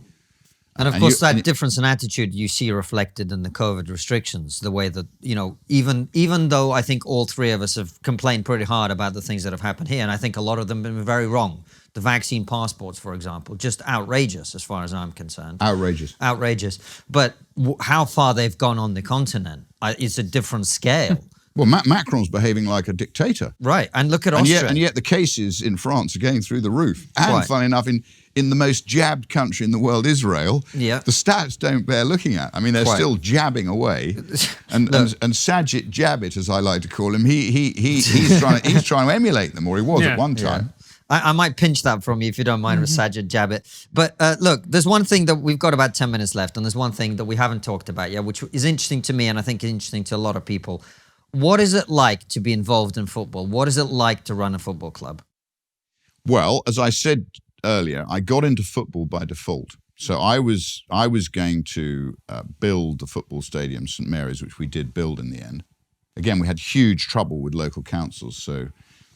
And of course, that difference in attitude you see reflected in the COVID restrictions, the way that, even though I think all three of us have complained pretty hard about the things that have happened here, and I think a lot of them have been very wrong. The vaccine passports, for example, just outrageous as far as I'm concerned. Outrageous. But how far they've gone on the continent, it's a different scale. Well, Macron's behaving like a dictator. Right, and look at Austria. And yet the cases in France are going through the roof. And funnily enough, in the most jabbed country in the world, Israel, the stats don't bear looking at. I mean, they're still jabbing away. And Sajid Jabbit, as I like to call him, he's trying to emulate them, or he was at one time. I might pinch that from you if you don't mind, with Sajid Jabbit. But look, there's one thing that we've got about 10 minutes left, and there's one thing that we haven't talked about yet, which is interesting to me and I think interesting to a lot of people. What is it like to be involved in football? What is it like to run a football club? Well, as I said earlier, I got into football by default. So I was going to build the football stadium, St Mary's, which we did build in the end. Again, we had huge trouble with local councils. So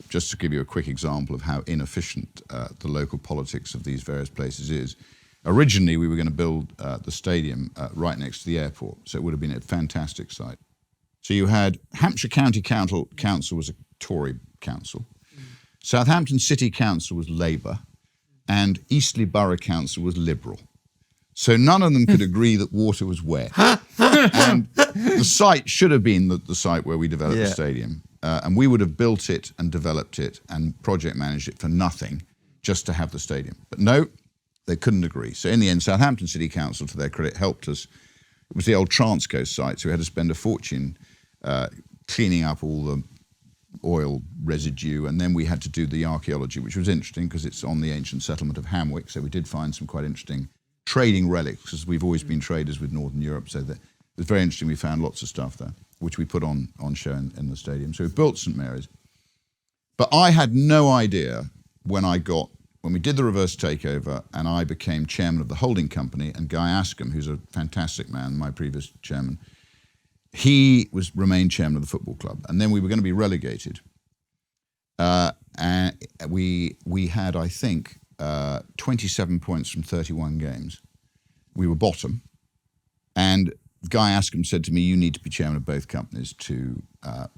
just to give you a quick example of how inefficient the local politics of these various places is, originally we were going to build the stadium right next to the airport. So it would have been a fantastic site. So you had Hampshire County Council was a Tory council, Southampton City Council was Labour, and Eastleigh Borough Council was Liberal. So none of them could agree that water was wet. And the site should have been the site where we developed the stadium. And we would have built it and developed it and project managed it for nothing just to have the stadium. But no, they couldn't agree. So in the end, Southampton City Council, to their credit, helped us. It was the old Transco site, so we had to spend a fortune cleaning up all the oil residue, and then we had to do the archaeology, which was interesting because it's on the ancient settlement of Hamwick, so we did find some quite interesting trading relics, because we've always been traders with Northern Europe, so that it was very interesting. We found lots of stuff there, which we put on show in the stadium. So we built St Mary's. But I had no idea when we did the reverse takeover and I became chairman of the holding company, and Guy Askham, who's a fantastic man, my previous chairman, he remained chairman of the football club. And then we were going to be relegated. And we had, I think, 27 points from 31 games. We were bottom. And Guy Askham said to me, you need to be chairman of both companies to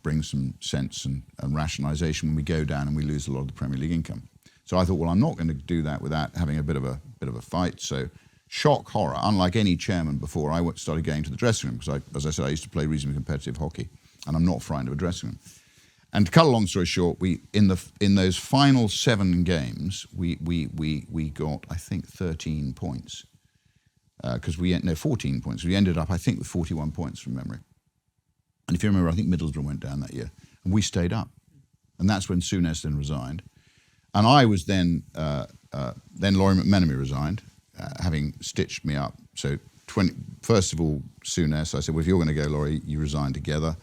bring some sense and rationalisation when we go down and we lose a lot of the Premier League income. So I thought, well, I'm not going to do that without having a bit of a fight. So shock, horror, unlike any chairman before, I started going to the dressing room because, as I said, I used to play reasonably competitive hockey, and I'm not frightened of a dressing room. And to cut a long story short, in those final 7 games, we got, I think, 13 points. 14 points. We ended up, I think, with 41 points from memory. And if you remember, I think Middlesbrough went down that year, and we stayed up. And that's when Souness then resigned. And I was then Laurie McMenemy resigned, having stitched me up. So first of all, Souness, I said, well, if you're going to go, Laurie, you resign together.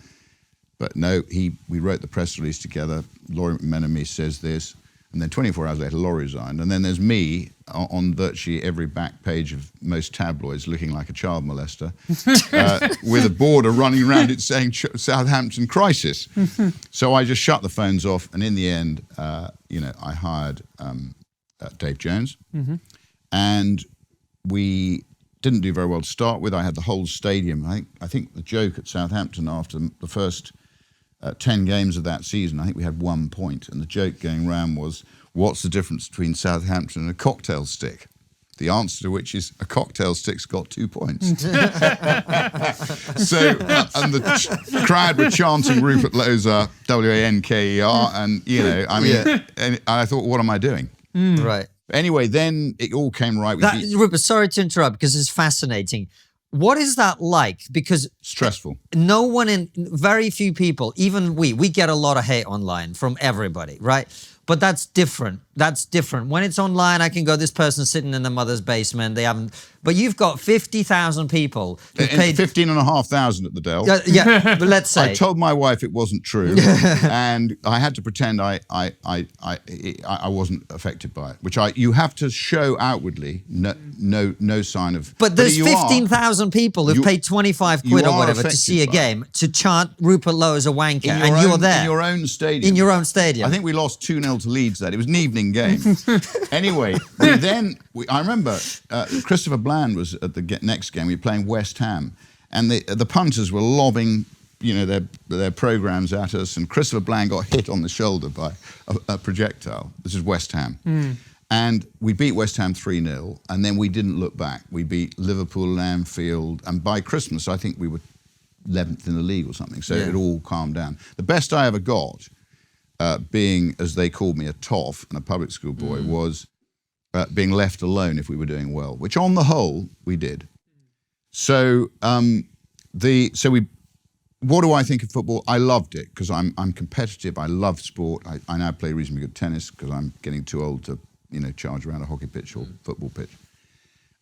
But no, we wrote the press release together. Laurie McMenemy says this. And then 24 hours later, Laurie resigned. And then there's me on virtually every back page of most tabloids looking like a child molester with a border running around it saying Southampton crisis. So I just shut the phones off. And in the end, I hired Dave Jones. Mm-hmm. And we didn't do very well to start with. I had the whole stadium. I think the joke at Southampton after the first 10 games of that season, I think we had 1 point. And the joke going round was, what's the difference between Southampton and a cocktail stick? The answer to which is a cocktail stick's got 2 points. So, and the crowd were chanting Rupert Lowe's Wanker, and, and I thought, what am I doing? Right. Anyway, then it all came right. Rupert, sorry to interrupt because it's fascinating. What is that like? Because Stressful. very few people, even we get a lot of hate online from everybody, right? But that's different. That's different. When it's online, I can go, this person's sitting in their mother's basement. They haven't, but you've got 50,000 people who paid 15,500 at the Dell. Yeah, but let's say I told my wife it wasn't true, and I had to pretend I wasn't affected by it. Which you have to show outwardly no sign of. But there's 15,000 people who've paid 25 quid or whatever to see a game to chant Rupert Lowe as a wanker, and you're there in your own stadium. In your own stadium. I think we lost 2-0 to Leeds. That it was an evening game. Anyway, I remember Christopher Bland was at the next game. We were playing West Ham, and the punters were lobbing, their programs at us, and Christopher Bland got hit on the shoulder by a projectile. This is West Ham. And we beat West Ham 3-0, and then we didn't look back. We beat Liverpool, Anfield, and by Christmas, I think we were 11th in the league or something, so it all calmed down. The best I ever got, being, as they called me, a toff and a public school boy, was being left alone if we were doing well, which on the whole, we did. So what do I think of football? I loved it because I'm competitive. I love sport. I now play reasonably good tennis because I'm getting too old to, charge around a hockey pitch or football pitch.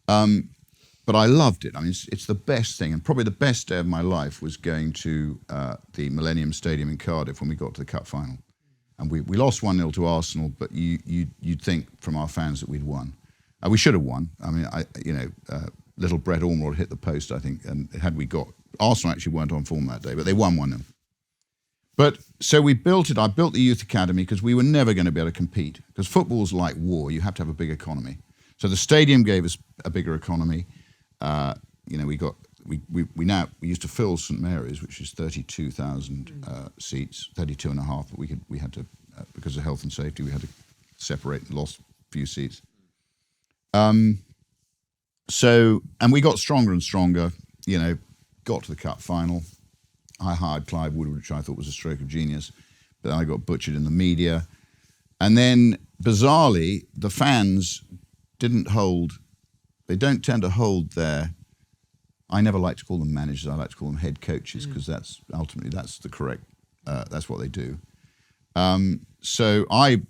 But I loved it. I mean, it's the best thing, and probably the best day of my life was going to the Millennium Stadium in Cardiff when we got to the cup final. And we lost 1-0 to Arsenal, but you'd think from our fans that we'd won. We should have won. I mean, little Brett Ormrod hit the post, I think, and had we got... Arsenal actually weren't on form that day, but they won 1-0. But so we built it. I built the youth academy because we were never going to be able to compete. Because football's like war. You have to have a big economy. So the stadium gave us a bigger economy. We used to fill St Mary's, which is 32,000 seats, 32 and a half, but we had to, because of health and safety, we had to separate and lost a few seats. And we got stronger and stronger, got to the cup final. I hired Clive Woodward, which I thought was a stroke of genius, but then I got butchered in the media. And then, bizarrely, the fans they don't tend to hold their... I never like to call them managers. I like to call them head coaches because that's the correct. That's what they do. So I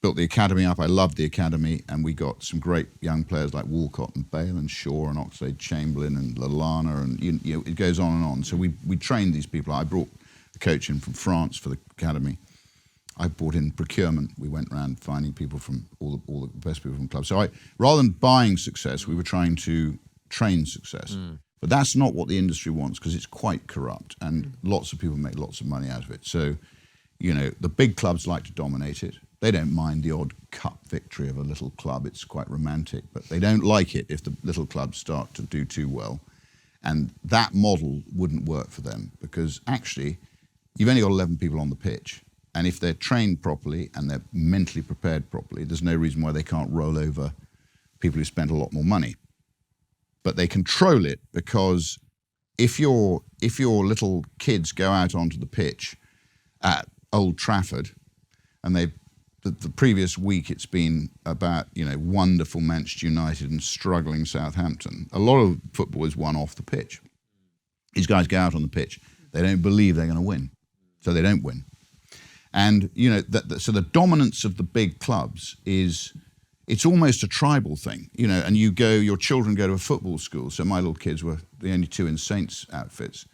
built the academy up. I loved the academy, and we got some great young players like Walcott and Bale and Shaw and Oxlade-Chamberlain and Lallana, and it goes on and on. So we trained these people. I brought a coach in from France for the academy. I brought in procurement. We went around finding people from all the best people from the club. So rather than buying success, we were trying to train success. But that's not what the industry wants because it's quite corrupt and lots of people make lots of money out of it. So, the big clubs like to dominate it. They don't mind the odd cup victory of a little club. It's quite romantic, but they don't like it if the little clubs start to do too well. And that model wouldn't work for them because actually you've only got 11 people on the pitch. And if they're trained properly and they're mentally prepared properly, there's no reason why they can't roll over people who spent a lot more money. But they control it because if your little kids go out onto the pitch at Old Trafford, and the previous week it's been about wonderful Manchester United and struggling Southampton. A lot of football is won off the pitch. These guys go out on the pitch, they don't believe they're going to win, so they don't win. And so the dominance of the big clubs is. It's almost a tribal thing, and your children go to a football school. So my little kids were the only two in Saints outfits.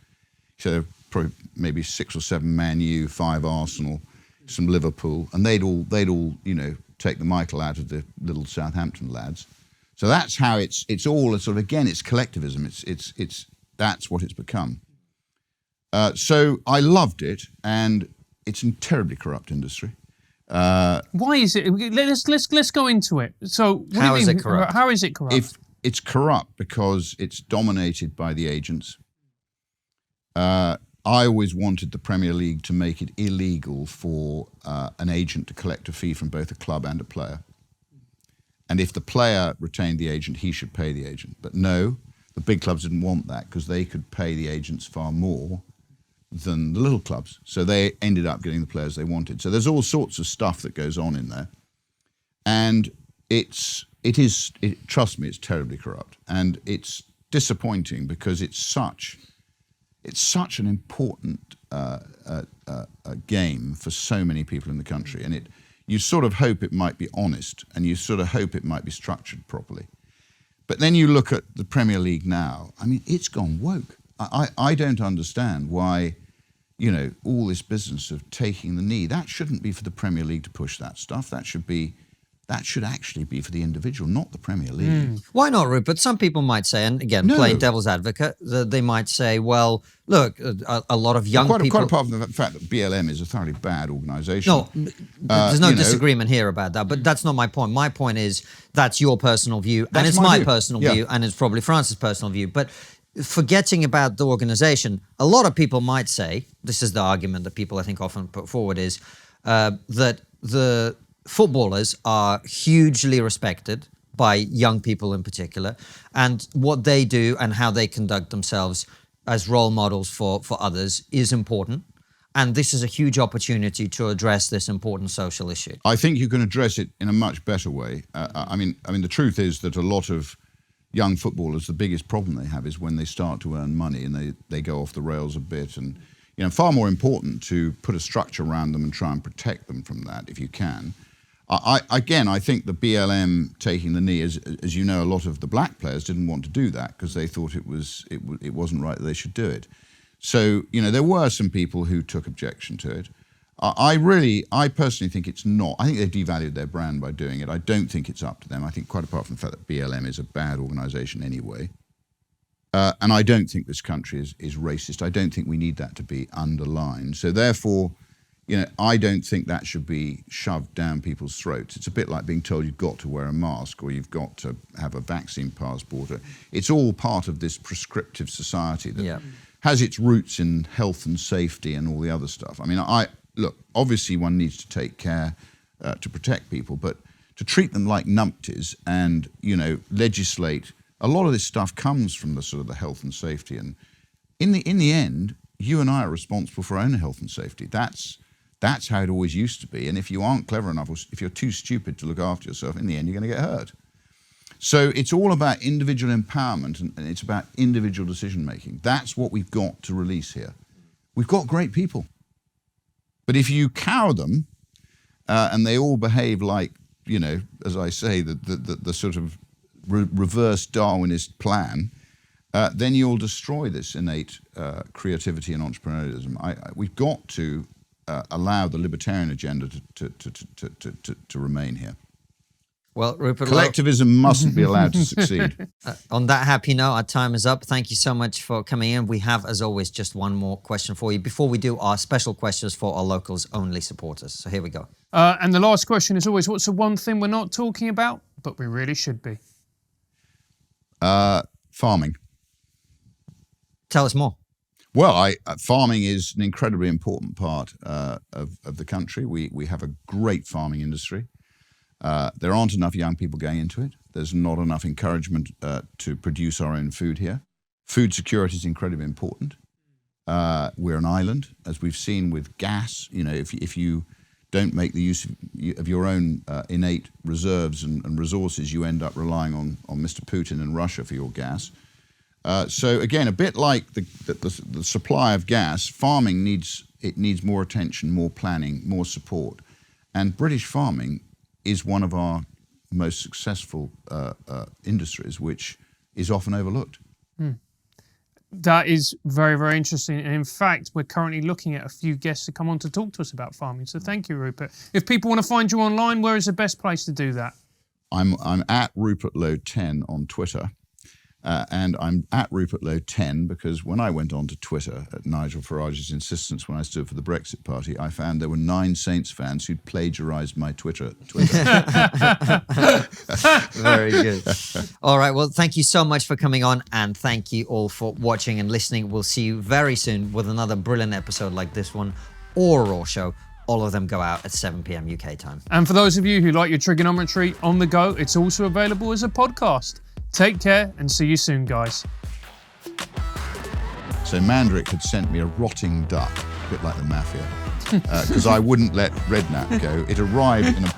So there were probably maybe 6 or 7 Man U, 5 Arsenal, some Liverpool, and they'd all take the Michael out of the little Southampton lads. So that's how it's all a sort of, again, it's collectivism. It's that's what it's become. So I loved it, and it's a terribly corrupt industry. Why is it? Let's go into it. So how is it corrupt? How is it corrupt? It's corrupt because it's dominated by the agents. I always wanted the Premier League to make it illegal for an agent to collect a fee from both a club and a player. And if the player retained the agent, he should pay the agent. But no, the big clubs didn't want that because they could pay the agents far more than the little clubs. So they ended up getting the players they wanted. So there's all sorts of stuff that goes on in there. And trust me, it's terribly corrupt, and it's disappointing because it's such an important game for so many people in the country, and you sort of hope it might be honest, and you sort of hope it might be structured properly. But then you look at the Premier League now. I mean, it's gone woke. I don't understand why, all this business of taking the knee, that shouldn't be for the Premier League to push that stuff. That should actually be for the individual, not the Premier League. Why not, Rupert? Some people might say, and again, playing devil's advocate, they might say, well, look, a lot of young people... Quite apart from the fact that BLM is a thoroughly bad organisation. No, there's no disagreement here about that, but that's not my point. My point is that's your personal view, and it's my personal view, and it's probably France's personal view. But forgetting about the organisation, a lot of people might say, this is the argument that people I think often put forward, is that the footballers are hugely respected by young people in particular, and what they do and how they conduct themselves as role models for others is important. And this is a huge opportunity to address this important social issue. I think you can address it in a much better way. I mean, the truth is that a lot of young footballers, the biggest problem they have is when they start to earn money and they go off the rails a bit. And far more important to put a structure around them and try and protect them from that if you can. I think the BLM taking the knee, as you know, a lot of the black players didn't want to do that because they thought it wasn't right that they should do it. So, there were some people who took objection to it. I personally think it's not. I think they devalued their brand by doing it. I don't think it's up to them. I think quite apart from the fact that BLM is a bad organisation anyway. And I don't think this country is racist. I don't think we need that to be underlined. So therefore, I don't think that should be shoved down people's throats. It's a bit like being told you've got to wear a mask or you've got to have a vaccine passport. It's all part of this prescriptive society that has its roots in health and safety and all the other stuff. I mean, look, obviously one needs to take care to protect people, but to treat them like numpties and, legislate, a lot of this stuff comes from the sort of the health and safety. And in the end, you and I are responsible for our own health and safety. That's how it always used to be. And if you aren't clever enough, or if you're too stupid to look after yourself, in the end, you're going to get hurt. So it's all about individual empowerment and it's about individual decision-making. That's what we've got to release here. We've got great people. But if you cow them and they all behave like, as I say, the sort of reverse Darwinist plan, then you'll destroy this innate creativity and entrepreneurialism. We've got to allow the libertarian agenda to remain here. Well, Rupert, collectivism mustn't be allowed to succeed. On that happy note, our time is up. Thank you so much for coming in. We have, as always, just one more question for you before we do our special questions for our locals only supporters. So here we go. And the last question is always, what's the one thing we're not talking about, but we really should be? Farming. Tell us more. Well, farming is an incredibly important part of the country. We have a great farming industry. There aren't enough young people going into it. There's not enough encouragement to produce our own food here. Food security is incredibly important. We're an island, as we've seen with gas. If you don't make the use of your own innate reserves and resources, you end up relying on Mr. Putin and Russia for your gas. So again, a bit like the supply of gas, farming needs more attention, more planning, more support. And British farming is one of our most successful industries, which is often overlooked. That is very, very interesting. And in fact, we're currently looking at a few guests to come on to talk to us about farming. So thank you, Rupert. If people want to find you online, where is the best place to do that? I'm at Rupert Lowe 10 on Twitter. And I'm at Rupert Lowe 10 because when I went on to Twitter at Nigel Farage's insistence when I stood for the Brexit Party, I found there were 9 Saints fans who'd plagiarised my Twitter. Very good. All right, well, thank you so much for coming on, and thank you all for watching and listening. We'll see you very soon with another brilliant episode like this one or a Raw show. All of them go out at 7 p.m. UK time. And for those of you who like your trigonometry on the go, it's also available as a podcast. Take care and see you soon, guys. So Mandrick had sent me a rotting duck, a bit like the mafia, because I wouldn't let Redknapp go. It arrived in a